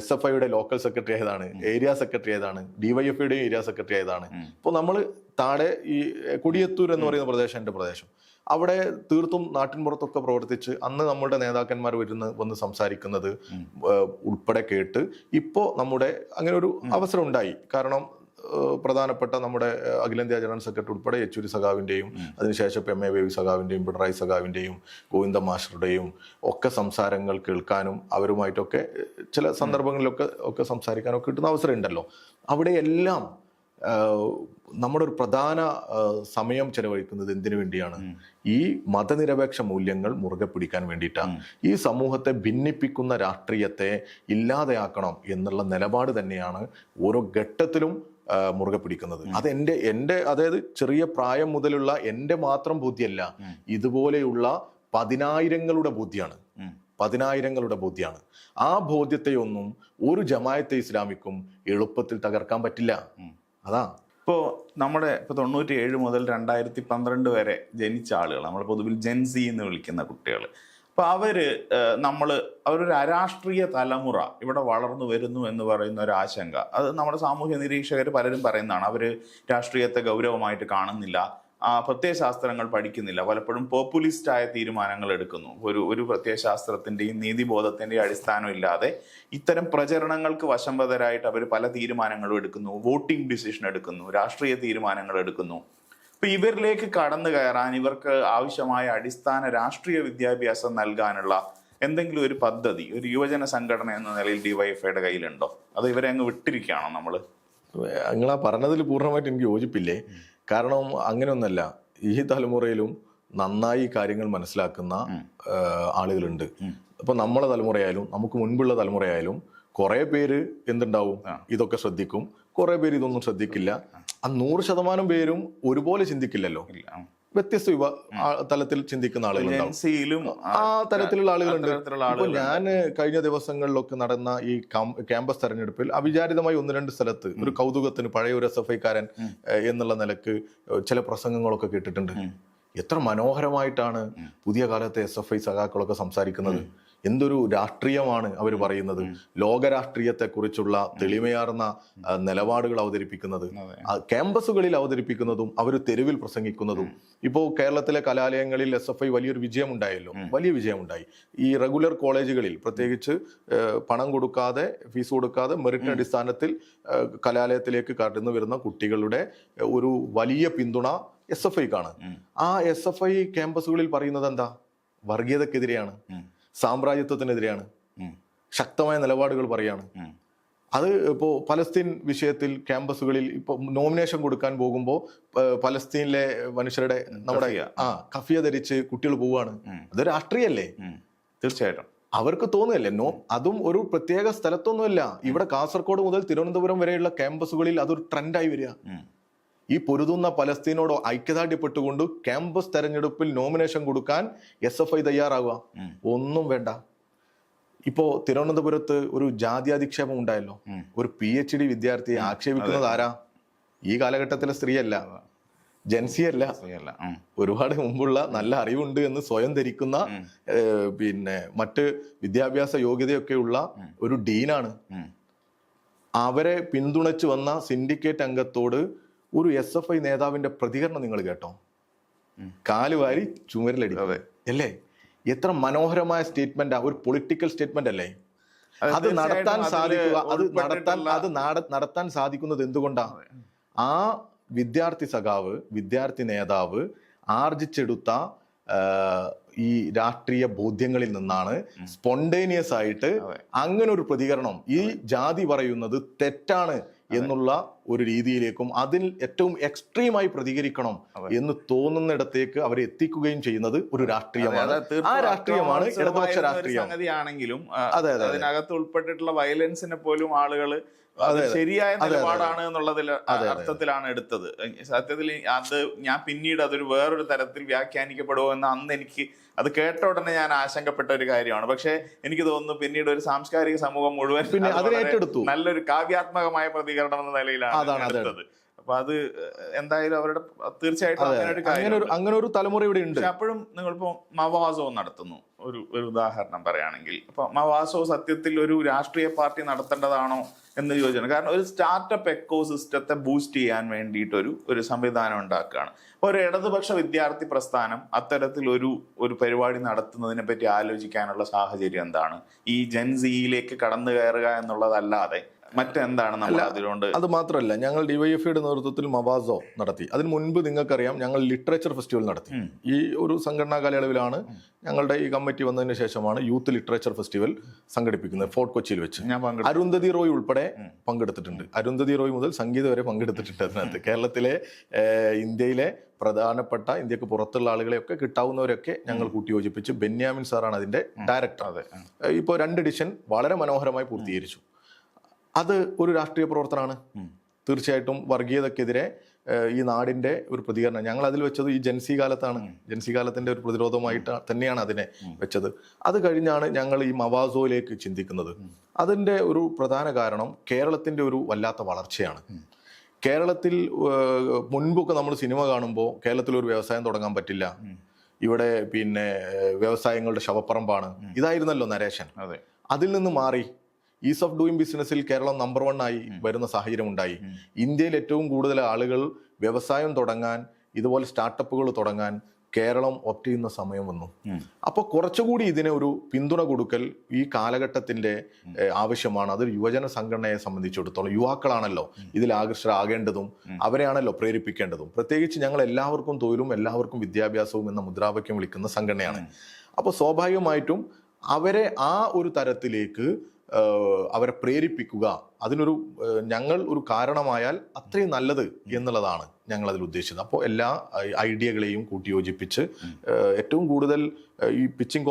SFIയുടെ ലോക്കൽ സെക്രട്ടറി ആയതാണ്, ഏരിയ സെക്രട്ടറി ആയതാണ്, DYFIയുടെ ഏരിയ സെക്രട്ടറി ആയതാണ്. ഇപ്പോൾ നമ്മൾ താഴെ ഈ കൊടിയത്തൂർ എന്ന് പറയുന്ന പ്രദേശം, എൻ്റെ പ്രദേശം, അവിടെ തീർത്തും നാട്ടിൻപുറത്തൊക്കെ പ്രവർത്തിച്ച് അന്ന് നമ്മുടെ നേതാക്കന്മാർ വന്ന് സംസാരിക്കുന്നത് ഉൾപ്പെടെ കേട്ട് ഇപ്പോൾ നമ്മുടെ അങ്ങനെ ഒരു അവസരം ഉണ്ടായി. കാരണം പ്രധാനപ്പെട്ട നമ്മുടെ അഖിലേന്ത്യാ ജനറൽ സെക്രട്ടറി ഉൾപ്പെടെ യെച്ചൂരി സഖാവിൻ്റെയും അതിനുശേഷം MA ബേബി സഖാവിൻ്റെയും പിണറായി സഖാവിൻ്റെയും ഗോവിന്ദ മാസ്റ്ററുടെയും ഒക്കെ സംസാരങ്ങൾ കേൾക്കാനും അവരുമായിട്ടൊക്കെ ചില സന്ദർഭങ്ങളിലൊക്കെ സംസാരിക്കാനൊക്കെ കിട്ടുന്ന അവസരം ഉണ്ടല്ലോ. അവിടെയെല്ലാം നമ്മുടെ ഒരു പ്രധാന സമയം ചെലവഴിക്കുന്നത് എന്തിനു വേണ്ടിയാണ്? ഈ മതനിരപേക്ഷ മൂല്യങ്ങൾ മുറുകെ പിടിക്കാൻ വേണ്ടിയിട്ടാണ്. ഈ സമൂഹത്തെ ഭിന്നിപ്പിക്കുന്ന രാഷ്ട്രീയത്തെ ഇല്ലാതെയാക്കണം എന്നുള്ള നിലപാട് തന്നെയാണ് ഓരോ ഘട്ടത്തിലും മുറുകെ പിടിക്കുന്നത്. അത് എൻ്റെ അതായത് ചെറിയ പ്രായം മുതലുള്ള എൻ്റെ മാത്രം ബുദ്ധിയല്ല, ഇതുപോലെയുള്ള പതിനായിരങ്ങളുടെ ബോധ്യമാണ്. ആ ബോധ്യത്തെയൊന്നും ഒരു ജമാഅത്തെ ഇസ്ലാമിക്കും എളുപ്പത്തിൽ തകർക്കാൻ പറ്റില്ല. അതാ ഇപ്പോൾ 97 മുതൽ 2012 വരെ ജനിച്ച ആളുകൾ, നമ്മൾ പൊതുവിൽ ജെൻസി എന്ന് വിളിക്കുന്ന കുട്ടികൾ, അപ്പോൾ അവരൊരു അരാഷ്ട്രീയ തലമുറ ഇവിടെ വളർന്നു വരുന്നു എന്ന് പറയുന്ന ഒരു ആശങ്ക, അത് നമ്മുടെ സാമൂഹ്യ നിരീക്ഷകർ പലരും പറയുന്നതാണ്. അവർ രാഷ്ട്രീയത്തെ ഗൗരവമായിട്ട് കാണുന്നില്ല, പ്രത്യയശാസ്ത്രങ്ങൾ പഠിക്കുന്നില്ല, പലപ്പോഴും പോപ്പുലിസ്റ്റായ തീരുമാനങ്ങൾ എടുക്കുന്നു. ഒരു പ്രത്യയശാസ്ത്രത്തിൻ്റെയും നീതിബോധത്തിൻ്റെയും അടിസ്ഥാനം ഇല്ലാതെ ഇത്തരം പ്രചരണങ്ങൾക്ക് വശംവദരായിട്ട് അവർ പല തീരുമാനങ്ങളും എടുക്കുന്നു, വോട്ടിംഗ് ഡിസിഷൻ എടുക്കുന്നു, രാഷ്ട്രീയ തീരുമാനങ്ങൾ എടുക്കുന്നു. അപ്പൊ ഇവരിലേക്ക് കടന്നു കയറാൻ ഇവർക്ക് ആവശ്യമായ അടിസ്ഥാന രാഷ്ട്രീയ വിദ്യാഭ്യാസം നൽകാനുള്ള എന്തെങ്കിലും ഒരു പദ്ധതി ഒരു യുവജന സംഘടന എന്ന നിലയിൽ DYFIയുടെ കയ്യിലുണ്ടോ? അത് ഇവരെ അങ്ങ് വിട്ടിരിക്കുകയാണോ നമ്മൾ? നിങ്ങളാ പറഞ്ഞതിൽ പൂർണ്ണമായിട്ട് എനിക്ക് യോജിപ്പില്ലേ. കാരണം അങ്ങനെയൊന്നല്ല, ഈ തലമുറയിലും നന്നായി കാര്യങ്ങൾ മനസ്സിലാക്കുന്ന ആളുകളുണ്ട്. അപ്പൊ നമ്മളെ തലമുറയായാലും നമുക്ക് മുൻപുള്ള തലമുറയായാലും കുറെ പേര് എന്തുണ്ടാവും, ഇതൊക്കെ ശ്രദ്ധിക്കും, കുറെ പേര് ഇതൊന്നും ശ്രദ്ധിക്കില്ല. ആ 100% പേരും ഒരുപോലെ ചിന്തിക്കില്ലല്ലോ. വ്യത്യസ്ത തലത്തിൽ ചിന്തിക്കുന്ന ആളുകളുണ്ടാവും. ജൻസിയിലും ആ തരത്തിലുള്ള ആളുകളുണ്ട്. അത്തരത്തിലുള്ള ഇപ്പൊ ആളുകൾ ഞാൻ കഴിഞ്ഞ ദിവസങ്ങളിലൊക്കെ നടന്ന ഈ ക്യാമ്പസ് തെരഞ്ഞെടുപ്പിൽ അവിചാരിതമായി 1-2 സ്ഥലത്ത് ഒരു കൗതുകത്തിന് പഴയ ഒരു SFI കാരൻ എന്നുള്ള നിലക്ക് ചില പ്രസംഗങ്ങളൊക്കെ കേട്ടിട്ടുണ്ട്. എത്ര മനോഹരമായിട്ടാണ് പുതിയ കാലത്തെ SFI സഖാക്കളൊക്കെ സംസാരിക്കുന്നത്. എന്തൊരു രാഷ്ട്രീയമാണ് അവർ പറയുന്നത്. ലോകരാഷ്ട്രീയത്തെ കുറിച്ചുള്ള തെളിമയാർന്ന നിലപാടുകൾ അവതരിപ്പിക്കുന്നത്, ക്യാമ്പസുകളിൽ അവതരിപ്പിക്കുന്നതും അവർ തെരുവിൽ പ്രസംഗിക്കുന്നതും. ഇപ്പോൾ കേരളത്തിലെ കലാലയങ്ങളിൽ SFI വലിയൊരു വിജയമുണ്ടായല്ലോ, വലിയ വിജയമുണ്ടായി. ഈ റെഗുലർ കോളേജുകളിൽ പ്രത്യേകിച്ച് പണം കൊടുക്കാതെ, ഫീസ് കൊടുക്കാതെ മെറിറ്റ് അടിസ്ഥാനത്തിൽ കലാലയത്തിലേക്ക് കടന്നു വരുന്ന കുട്ടികളുടെ ഒരു വലിയ പിന്തുണ SFIക്കാണ്. ആ SFI ക്യാമ്പസുകളിൽ പറയുന്നത് എന്താ? വർഗീയതക്കെതിരെയാണ്, സാമ്രാജ്യത്വത്തിനെതിരെയാണ്, ശക്തമായ നിലപാടുകൾ പറയാണ്. അത് ഇപ്പോൾ പലസ്തീൻ വിഷയത്തിൽ ക്യാമ്പസുകളിൽ ഇപ്പോൾ നോമിനേഷൻ കൊടുക്കാൻ പോകുമ്പോൾ പലസ്തീനിലെ മനുഷ്യരുടെ നമ്മുടെ കഫിയ ധരിച്ച് കുട്ടികൾ പോവുകയാണ്. അത് രാഷ്ട്രീയല്ലേ? തീർച്ചയായിട്ടും അവർക്ക് തോന്നുകയല്ലേ. അതും ഒരു പ്രത്യേക സ്ഥലത്തൊന്നുമല്ല. ഇവിടെ കാസർഗോഡ് മുതൽ തിരുവനന്തപുരം വരെയുള്ള ക്യാമ്പസുകളിൽ അതൊരു ട്രെൻഡായി വരിക. ഈ പൊരുതുന്ന പലസ്തീനോട് ഐക്യദാർഢ്യപ്പെട്ടുകൊണ്ട് ക്യാമ്പസ് തെരഞ്ഞെടുപ്പിൽ നോമിനേഷൻ കൊടുക്കാൻ SFI തയ്യാറാവുക. ഒന്നും വേണ്ട. ഇപ്പോ തിരുവനന്തപുരത്ത് ഒരു ജാത്യാധിക്ഷേപം ഉണ്ടായല്ലോ. ഒരു PhD വിദ്യാർത്ഥിയെ ആക്ഷേപിക്കുന്നത് ആരാ? ഈ കാലഘട്ടത്തിലെ സ്ത്രീയല്ല, ജൻസിയല്ല, ഒരുപാട് മുമ്പുള്ള നല്ല അറിവുണ്ട് എന്ന് സ്വയം ധരിക്കുന്ന മറ്റ് വിദ്യാഭ്യാസ യോഗ്യതയൊക്കെയുള്ള ഒരു ഡീനാണ്. അവരെ പിന്തുണച്ചു വന്ന സിൻഡിക്കേറ്റ് അംഗത്തോട് ഒരു SFI നേതാവിന്റെ പ്രതികരണം നിങ്ങൾ കേട്ടോ? കാലുവാരി ചുമരിലടിക്കാതെ അല്ലേ? എത്ര മനോഹരമായ സ്റ്റേറ്റ്മെന്റ്, ഒരു പൊളിറ്റിക്കൽ സ്റ്റേറ്റ്മെന്റ് അല്ലേ? അത് നടത്താൻ സാധിക്കുക, നടത്താൻ സാധിക്കുന്നത് എന്തുകൊണ്ടാണ്? ആ വിദ്യാർത്ഥി സഖാവ്, വിദ്യാർത്ഥി നേതാവ് ആർജിച്ചെടുത്ത ഈ രാഷ്ട്രീയ ബോധ്യങ്ങളിൽ നിന്നാണ് സ്പോണ്ടേനിയസ് ആയിട്ട് അങ്ങനെ ഒരു പ്രതികരണം. ഈ ജാതി പറയുന്നത് തെറ്റാണ് എന്നുള്ള ഒരു രീതിയിലേക്കും അതിൽ ഏറ്റവും എക്സ്ട്രീമായി പ്രതികരിക്കണം എന്ന് തോന്നുന്നിടത്തേക്ക് അവരെ എത്തിക്കുകയും ചെയ്യുന്നത് ഒരു രാഷ്ട്രീയമാണ്. ആ രാഷ്ട്രീയമാണ് ഇടതുപക്ഷ രാഷ്ട്രീയം. സംഗതിയാണെങ്കിലും അതിനകത്ത് ഉൾപ്പെട്ടിട്ടുള്ള വയലൻസിനെ പോലും ആളുകൾ ശരിയായ നിലപാടാണ് എന്നുള്ളതിൽ അർത്ഥത്തിലാണ് എടുത്തത്. സത്യത്തിൽ അത് ഞാൻ പിന്നീട് അതൊരു വേറൊരു തരത്തിൽ വ്യാഖ്യാനിക്കപ്പെടുമോ എന്ന് അന്ന് എനിക്ക് അത് കേട്ട ഉടനെ ഞാൻ ആശങ്കപ്പെട്ട ഒരു കാര്യമാണ്. പക്ഷെ എനിക്ക് തോന്നുന്നു പിന്നീട് ഒരു സാംസ്കാരിക സമൂഹം മുഴുവൻ നല്ലൊരു കാവ്യാത്മകമായ പ്രതികരണം എന്ന നിലയിലാണ് എടുത്തത്. അപ്പൊ അത് എന്തായാലും അവരുടെ തീർച്ചയായിട്ടും അങ്ങനെ ഒരു തലമുറ ഇവിടെ ഉണ്ട്. അപ്പോഴും നിങ്ങളിപ്പോ മവാസോ നടത്തുന്നു, ഒരു ഉദാഹരണം പറയുകയാണെങ്കിൽ, അപ്പൊ മവാസോ സത്യത്തിൽ ഒരു രാഷ്ട്രീയ പാർട്ടി നടത്തേണ്ടതാണോ എന്ന് ചോദിച്ചാണ്. കാരണം ഒരു സ്റ്റാർട്ടപ്പ് എക്കോസിസ്റ്റത്തെ ബൂസ്റ്റ് ചെയ്യാൻ വേണ്ടിയിട്ട് ഒരു സംവിധാനം ഉണ്ടാക്കുകയാണ്. ഒരു ഇടതുപക്ഷ വിദ്യാർത്ഥി പ്രസ്ഥാനം അത്തരത്തിൽ ഒരു പരിപാടി നടത്തുന്നതിനെ പറ്റി ആലോചിക്കാനുള്ള സാഹചര്യം എന്താണ്? ഈ ജൻസിയിലേക്ക് കടന്നു കയറുക എന്നുള്ളതല്ലാതെ മറ്റെന്താണ് നമ്മൾ അതിലുകൊണ്ട്? അത് മാത്രമല്ല, ഞങ്ങൾ ഡിവൈഎഫ്ഐയുടെ നേതൃത്വത്തിൽ മവാസോ നടത്തി. അതിന് മുൻപ് നിങ്ങൾക്കറിയാം, ഞങ്ങൾ ലിറ്ററേച്ചർ ഫെസ്റ്റിവൽ നടത്തി. ഈ ഒരു സംഘടനാ കാലയളവിലാണ് ഞങ്ങളുടെ ഈ കമ്മിറ്റി വന്നതിന് ശേഷമാണ് യൂത്ത് ലിറ്ററേച്ചർ ഫെസ്റ്റിവൽ സംഘടിപ്പിക്കുന്നത് ഫോർട്ട് കൊച്ചിയിൽ വെച്ച്. അരുന്ധതി റോയ് ഉൾപ്പെടെ പങ്കെടുത്തിട്ടുണ്ട്. അരുന്ധതി റോയ് മുതൽ സംഗീത വരെ പങ്കെടുത്തിട്ടുണ്ട് അതിനകത്ത്. കേരളത്തിലെ, ഇന്ത്യയിലെ പ്രധാനപ്പെട്ട, ഇന്ത്യക്ക് പുറത്തുള്ള ആളുകളെയൊക്കെ കിട്ടാവുന്നവരൊക്കെ ഞങ്ങൾ കൂട്ടിയോജിപ്പിച്ച് ബെന്യാമിൻ സാറാണ് അതിന്റെ ഡയറക്ടർ. ഇപ്പോൾ 2 എഡിഷൻ വളരെ മനോഹരമായി പൂർത്തീകരിച്ചു. അത് ഒരു രാഷ്ട്രീയ പ്രവർത്തനമാണ്. തീർച്ചയായിട്ടും വർഗീയതക്കെതിരെ ഈ നാടിന്റെ ഒരു പ്രതികരണം ഞങ്ങൾ അതിൽ വെച്ചത് ഈ ജൻസി കാലത്താണ്. ജൻസി കാലത്തിന്റെ ഒരു പ്രതിരോധമായിട്ട് തന്നെയാണ് അതിനെ വെച്ചത്. അത് കഴിഞ്ഞാണ് ഞങ്ങൾ ഈ മവാസോയിലേക്ക് ചിന്തിക്കുന്നത്. അതിന്റെ ഒരു പ്രധാന കാരണം കേരളത്തിന്റെ ഒരു വല്ലാത്ത വളർച്ചയാണ്. കേരളത്തിൽ മുൻപൊക്കെ നമ്മൾ സിനിമ കാണുമ്പോൾ കേരളത്തിൽ ഒരു വ്യവസായം തുടങ്ങാൻ പറ്റില്ല, ഇവിടെ വ്യവസായങ്ങളുടെ ശവപ്പറമ്പാണ്, ഇതായിരുന്നല്ലോ നരേഷൻ. അതിൽ നിന്ന് മാറി ഈസ് ഓഫ് ഡൂയിങ് ബിസിനസ്സിൽ കേരളം നമ്പർ 1 ആയി വരുന്ന സാഹചര്യം ഉണ്ടായി. ഇന്ത്യയിൽ ഏറ്റവും കൂടുതൽ ആളുകൾ വ്യവസായം തുടങ്ങാൻ, ഇതുപോലെ സ്റ്റാർട്ടപ്പുകൾ തുടങ്ങാൻ കേരളം ഒപ്റ്റ് ചെയ്യുന്ന സമയം വന്നു. അപ്പോൾ കുറച്ചുകൂടി ഇതിനെ ഒരു പിന്തുണ കൊടുക്കൽ ഈ കാലഘട്ടത്തിന്റെ ആവശ്യമാണ്. അതൊരു യുവജന സംഘടനയെ സംബന്ധിച്ചിടത്തോളം യുവാക്കളാണല്ലോ ഇതിൽ ആകർഷകരാകേണ്ടതും അവരെയാണല്ലോ പ്രേരിപ്പിക്കേണ്ടതും. പ്രത്യേകിച്ച് ഞങ്ങൾ എല്ലാവർക്കും തൊഴിലും എല്ലാവർക്കും വിദ്യാഭ്യാസവും എന്ന മുദ്രാവാക്യം വിളിക്കുന്ന സംഘടനയാണ്. അപ്പോൾ സ്വാഭാവികമായിട്ടും അവരെ ആ ഒരു തരത്തിലേക്ക് അവരെ പ്രേരിപ്പിക്കുക അതിനൊരു ഞങ്ങൾ ഒരു കാരണമായാൽ അത്രയും നല്ലത് എന്നുള്ളതാണ് ഞങ്ങൾ അതിൽ ഉദ്ദേശിച്ചത്. അപ്പോൾ എല്ലാ ഐഡിയകളെയും കൂട്ടിയോജിപ്പിച്ച് ഏറ്റവും കൂടുതൽ ഈ പിച്ചിങ്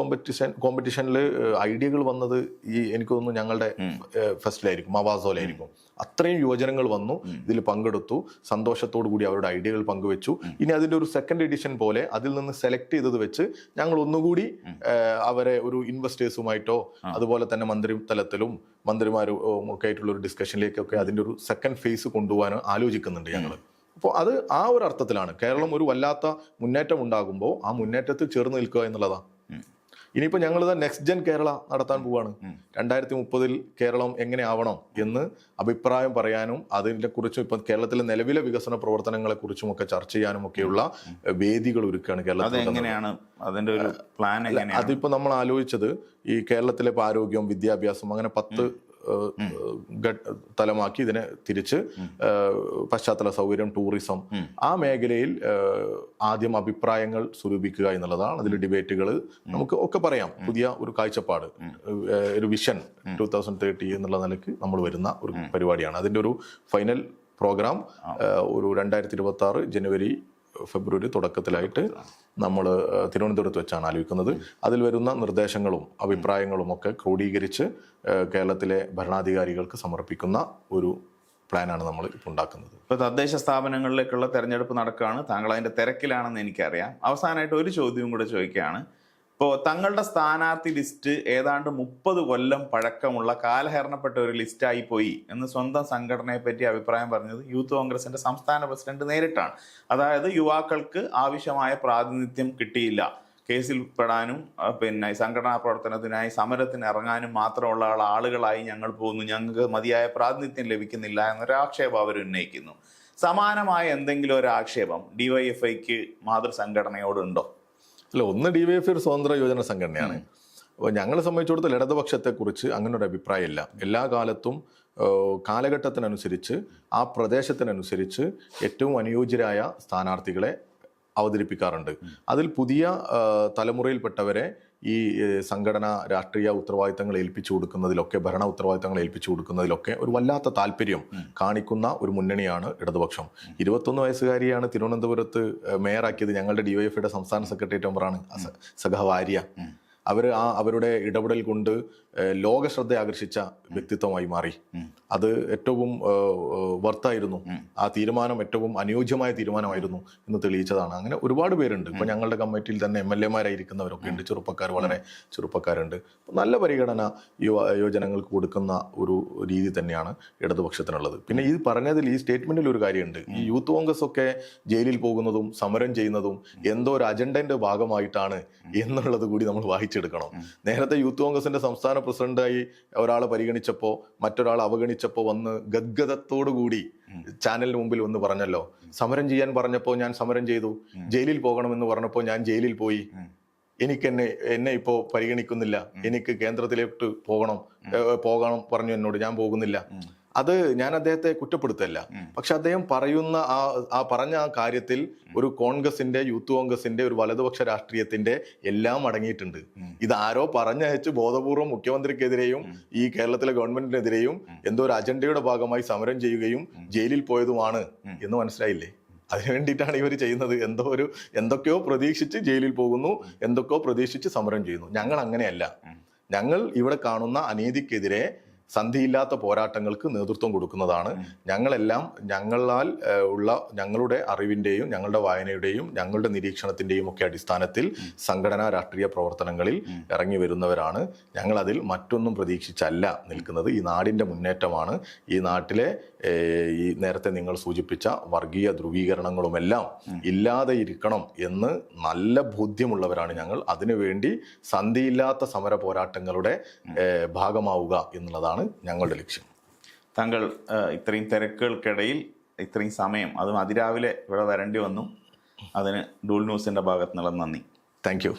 കോമ്പറ്റീഷനിൽ ഐഡിയകൾ വന്നത് എനിക്ക് തോന്നുന്നു ഞങ്ങളുടെ ഫെസ്റ്റിലായിരിക്കും, മവാസോലായിരിക്കും. അത്രയും യുവജനങ്ങൾ വന്നു, ഇതിൽ പങ്കെടുത്തു, സന്തോഷത്തോടു കൂടി അവരുടെ ഐഡിയകൾ പങ്കുവെച്ചു. ഇനി അതിൻ്റെ ഒരു സെക്കൻഡ് എഡിഷൻ പോലെ അതിൽ നിന്ന് സെലക്ട് ചെയ്തത് വെച്ച് ഞങ്ങൾ ഒന്നുകൂടി അവരെ ഒരു ഇൻവെസ്റ്റേഴ്സുമായിട്ടോ അതുപോലെ തന്നെ മന്ത്രി തലത്തിലും മന്ത്രിമാരും ഒക്കെ ആയിട്ടുള്ള ഒരു ഡിസ്കഷനിലേക്കൊക്കെ അതിൻ്റെ ഒരു സെക്കൻഡ് ഫേസ് കൊണ്ടുപോകാൻ ആലോചിക്കുന്നുണ്ട് ഞങ്ങൾ. അപ്പോൾ അത് ആ ഒരു അർത്ഥത്തിലാണ് കേരളം ഒരു വല്ലാത്ത മുന്നേറ്റം ഉണ്ടാകുമ്പോൾ ആ മുന്നേറ്റത്തിൽ ചേർന്ന് നിൽക്കുക എന്നുള്ളതാണ്. ഇനിയിപ്പോൾ ഞങ്ങളിത് നെക്സ്റ്റ് ജെൻ കേരള നടത്താൻ പോവാണ്. 2030 കേരളം എങ്ങനെ ആവണം എന്ന് അഭിപ്രായം പറയാനും അതിനെ കുറിച്ചും ഇപ്പം കേരളത്തിലെ നിലവിലെ വികസന പ്രവർത്തനങ്ങളെ കുറിച്ചും ഒക്കെ ചർച്ച ചെയ്യാനും ഒക്കെയുള്ള വേദികൾ ഒരുക്കുകയാണ് കേരളത്തിൽ. അതിപ്പോൾ നമ്മൾ ആലോചിച്ചത് ഈ കേരളത്തിലെ ആരോഗ്യം, വിദ്യാഭ്യാസം, അങ്ങനെ 10 തലമാക്കി ഇതിനെ തിരിച്ച് പശ്ചാത്തല സൗകര്യം, ടൂറിസം, ആ മേഖലയിൽ ആദ്യം അഭിപ്രായങ്ങൾ സ്വരൂപിക്കുക എന്നുള്ളതാണ്. അതിൽ ഡിബേറ്റുകൾ നമുക്ക് ഒക്കെ പറയാം. പുതിയ ഒരു കാഴ്ചപ്പാട്, ഒരു വിഷൻ 2030 എന്നുള്ള നിലയ്ക്ക് നമ്മൾ വരുന്ന ഒരു പരിപാടിയാണ്. അതിൻ്റെ ഒരു ഫൈനൽ പ്രോഗ്രാം ഒരു 2026 ജനുവരി ഫെബ്രുവരി തുടക്കത്തിലായിട്ട് നമ്മൾ തിരുവനന്തപുരത്ത് വെച്ചാണ് ആലോചിക്കുന്നത്. അതിൽ വരുന്ന നിർദ്ദേശങ്ങളും അഭിപ്രായങ്ങളും ഒക്കെ ക്രോഡീകരിച്ച് കേരളത്തിലെ ഭരണാധികാരികൾക്ക് സമർപ്പിക്കുന്ന ഒരു പ്ലാനാണ് നമ്മൾ ഇപ്പോൾ ഉണ്ടാക്കുന്നത്. ഇപ്പോൾ തദ്ദേശ സ്ഥാപനങ്ങളിലേക്കുള്ള തെരഞ്ഞെടുപ്പ് നടക്കുകയാണ്. താങ്കൾ അതിൻ്റെ തിരക്കിലാണെന്ന് എനിക്കറിയാം. അവസാനമായിട്ട് ഒരു ചോദ്യവും കൂടെ ചോദിക്കുകയാണ്. ഇപ്പോൾ തങ്ങളുടെ സ്ഥാനാർത്ഥി ലിസ്റ്റ് ഏതാണ്ട് 30 കൊല്ലം പഴക്കമുള്ള കാലഹരണപ്പെട്ട ഒരു ലിസ്റ്റായി പോയി എന്ന് സ്വന്തം സംഘടനയെ പറ്റി അഭിപ്രായം പറഞ്ഞത് യൂത്ത് കോൺഗ്രസിന്റെ സംസ്ഥാന പ്രസിഡന്റ് നേരിട്ടാണ്. അതായത് യുവാക്കൾക്ക് ആവശ്യമായ പ്രാതിനിധ്യം കിട്ടിയില്ല, കേസിൽ പെടാനും പിന്നെ സംഘടനാ പ്രവർത്തനത്തിനായി സമരത്തിന് ഇറങ്ങാനും മാത്രമുള്ള ആളുകളായി ഞങ്ങൾ പോകുന്നു, ഞങ്ങൾക്ക് മതിയായ പ്രാതിനിധ്യം ലഭിക്കുന്നില്ല എന്നൊരു ആക്ഷേപം അവർ ഉന്നയിക്കുന്നു. സമാനമായ എന്തെങ്കിലും ഒരു ആക്ഷേപം ഡിവൈഎഫ്ഐക്ക് മാതൃസംഘടനയോടുണ്ടോ? അല്ല, ഒന്ന് ഡിവൈഎഫ്ഐ ഒരു സ്വതന്ത്ര യുവജന സംഘടനയാണ്. അപ്പോൾ ഞങ്ങളെ സംബന്ധിച്ചിടത്തോളം ഇടതുപക്ഷത്തെക്കുറിച്ച് അങ്ങനെ ഒരു അഭിപ്രായമില്ല. എല്ലാ കാലത്തും കാലഘട്ടത്തിനനുസരിച്ച് ആ പ്രദേശത്തിനനുസരിച്ച് ഏറ്റവും അനുയോജ്യരായ സ്ഥാനാർത്ഥികളെ അവതരിപ്പിക്കാറുണ്ട്. അതിൽ പുതിയ തലമുറയിൽപ്പെട്ടവരെ ഈ സംഘടന രാഷ്ട്രീയ ഉത്തരവാദിത്തങ്ങൾ ഏൽപ്പിച്ചു കൊടുക്കുന്നതിലൊക്കെ, ഭരണ ഉത്തരവാദിത്തങ്ങൾ ഏൽപ്പിച്ചു കൊടുക്കുന്നതിലൊക്കെ ഒരു വല്ലാത്ത താല്പര്യം കാണിക്കുന്ന ഒരു മുന്നണിയാണ് ഇടതുപക്ഷം. 21 വയസ്സുകാരിയാണ് തിരുവനന്തപുരത്ത് മേയറാക്കിയത് ഞങ്ങളുടെ ഡിവൈഎഫ്ഐയുടെ സംസ്ഥാന സെക്രട്ടേറിയറ്റ് മെമ്പറാണ് സഖാവ് ആര്യ. അവരുടെ ഇടപെടൽ കൊണ്ട് ലോക ശ്രദ്ധ ആകർഷിച്ച വ്യക്തിത്വമായി മാറി. അത് ഏറ്റവും വർത്തായിരുന്നു. ആ തീരുമാനം ഏറ്റവും അനുയോജ്യമായ തീരുമാനമായിരുന്നു എന്ന് തെളിയിച്ചതാണ്. അങ്ങനെ ഒരുപാട് പേരുണ്ട്. ഇപ്പൊ ഞങ്ങളുടെ കമ്മിറ്റിയിൽ തന്നെ MLA-മാരായിരിക്കുന്നവരൊക്കെ ഉണ്ട്, ചെറുപ്പക്കാർ, വളരെ ചെറുപ്പക്കാരുണ്ട്. നല്ല പരിഗണന യുവജനങ്ങൾക്ക് കൊടുക്കുന്ന ഒരു രീതി തന്നെയാണ് ഇടതുപക്ഷത്തിനുള്ളത്. പിന്നെ ഈ പറഞ്ഞതിൽ, ഈ സ്റ്റേറ്റ്മെന്റിൽ ഒരു കാര്യമുണ്ട്. ഈ യൂത്ത് കോൺഗ്രസ് ഒക്കെ ജയിലിൽ പോകുന്നതും സമരം ചെയ്യുന്നതും എന്തോ ഒരു അജണ്ടന്റെ ഭാഗമായിട്ടാണ് എന്നുള്ളത് കൂടി നമ്മൾ വായിച്ചെടുക്കണം. നേരത്തെ യൂത്ത് കോൺഗ്രസിന്റെ സംസ്ഥാന പ്രസിഡന്റായി ഒരാളെ പരിഗണിച്ചപ്പോൾ മറ്റൊരാൾ അവഗണിച്ചപ്പോൾ വന്ന് ഗദ്ഗതത്തോടു കൂടി ചാനലിന് മുമ്പിൽ വന്ന് പറഞ്ഞല്ലോ, സമരം ചെയ്യാൻ പറഞ്ഞപ്പോൾ ഞാൻ സമരം ചെയ്തു, ജയിലിൽ പോകണമെന്ന് പറഞ്ഞപ്പോൾ ഞാൻ ജയിലിൽ പോയി, എന്നെ ഇപ്പോ പരിഗണിക്കുന്നില്ല, എനിക്ക് കേന്ദ്രത്തിലേക്ക് പോകണം പറഞ്ഞു എന്നോട്, ഞാൻ പോകുന്നില്ല. അത് ഞാൻ അദ്ദേഹത്തെ കുറ്റപ്പെടുത്തല്ല. പക്ഷെ അദ്ദേഹം പറയുന്ന പറഞ്ഞ ആ കാര്യത്തിൽ ഒരു കോൺഗ്രസിന്റെ, യൂത്ത് കോൺഗ്രസിന്റെ, ഒരു വലതുപക്ഷ രാഷ്ട്രീയത്തിന്റെ എല്ലാം അടങ്ങിയിട്ടുണ്ട്. ഇതാരോ പറഞ്ഞയച്ച് ബോധപൂർവം മുഖ്യമന്ത്രിക്കെതിരെയും ഈ കേരളത്തിലെ ഗവൺമെന്റിനെതിരെയും എന്തോ ഒരു അജണ്ടയുടെ ഭാഗമായി സമരം ചെയ്യുകയും ജയിലിൽ പോയതുമാണ് എന്ന് മനസ്സിലായില്ലേ? അതിനു വേണ്ടിയിട്ടാണ് ഇവർ ചെയ്യുന്നത്. എന്തൊക്കെയോ പ്രതീക്ഷിച്ച് ജയിലിൽ പോകുന്നു, എന്തൊക്കെയോ പ്രതീക്ഷിച്ച് സമരം ചെയ്യുന്നു. ഞങ്ങൾ അങ്ങനെയല്ല. ഞങ്ങൾ ഇവിടെ കാണുന്ന അനീതിക്കെതിരെ സന്ധിയില്ലാത്ത പോരാട്ടങ്ങൾക്ക് നേതൃത്വം കൊടുക്കുന്നതാണ്. ഞങ്ങളെല്ലാം ഞങ്ങളാൽ ഉള്ള ഞങ്ങളുടെ അറിവിൻ്റെയും ഞങ്ങളുടെ വായനയുടെയും ഞങ്ങളുടെ നിരീക്ഷണത്തിൻ്റെയും ഒക്കെ അടിസ്ഥാനത്തിൽ സംഘടനാ രാഷ്ട്രീയ പ്രവർത്തനങ്ങളിൽ ഇറങ്ങി വരുന്നവരാണ്. ഞങ്ങളതിൽ മറ്റൊന്നും പ്രതീക്ഷിച്ചല്ല നിൽക്കുന്നത്. ഈ നാടിൻ്റെ മുന്നേറ്റമാണ്. ഈ നാട്ടിലെ ഈ നേരത്തെ നിങ്ങൾ സൂചിപ്പിച്ച വർഗീയ ധ്രുവീകരണങ്ങളുമെല്ലാം ഇല്ലാതെ ഇരിക്കണം എന്ന് നല്ല ബോധ്യമുള്ളവരാണ് ഞങ്ങൾ. അതിനുവേണ്ടി സന്ധിയില്ലാത്ത സമര പോരാട്ടങ്ങളുടെ ഭാഗമാവുക എന്നുള്ളതാണ് ഞങ്ങളുടെ ലക്ഷ്യം. താങ്കൾ ഇത്രയും തിരക്കുകൾക്കിടയിൽ ഇത്രയും സമയം, അതും അതിരാവിലെ ഇവിടെ വരേണ്ടി വന്നു, അതിന് ഡൂൾ ന്യൂസിന്റെ ഭാഗത്ത് നിന്നുള്ള നന്ദി. Thank you.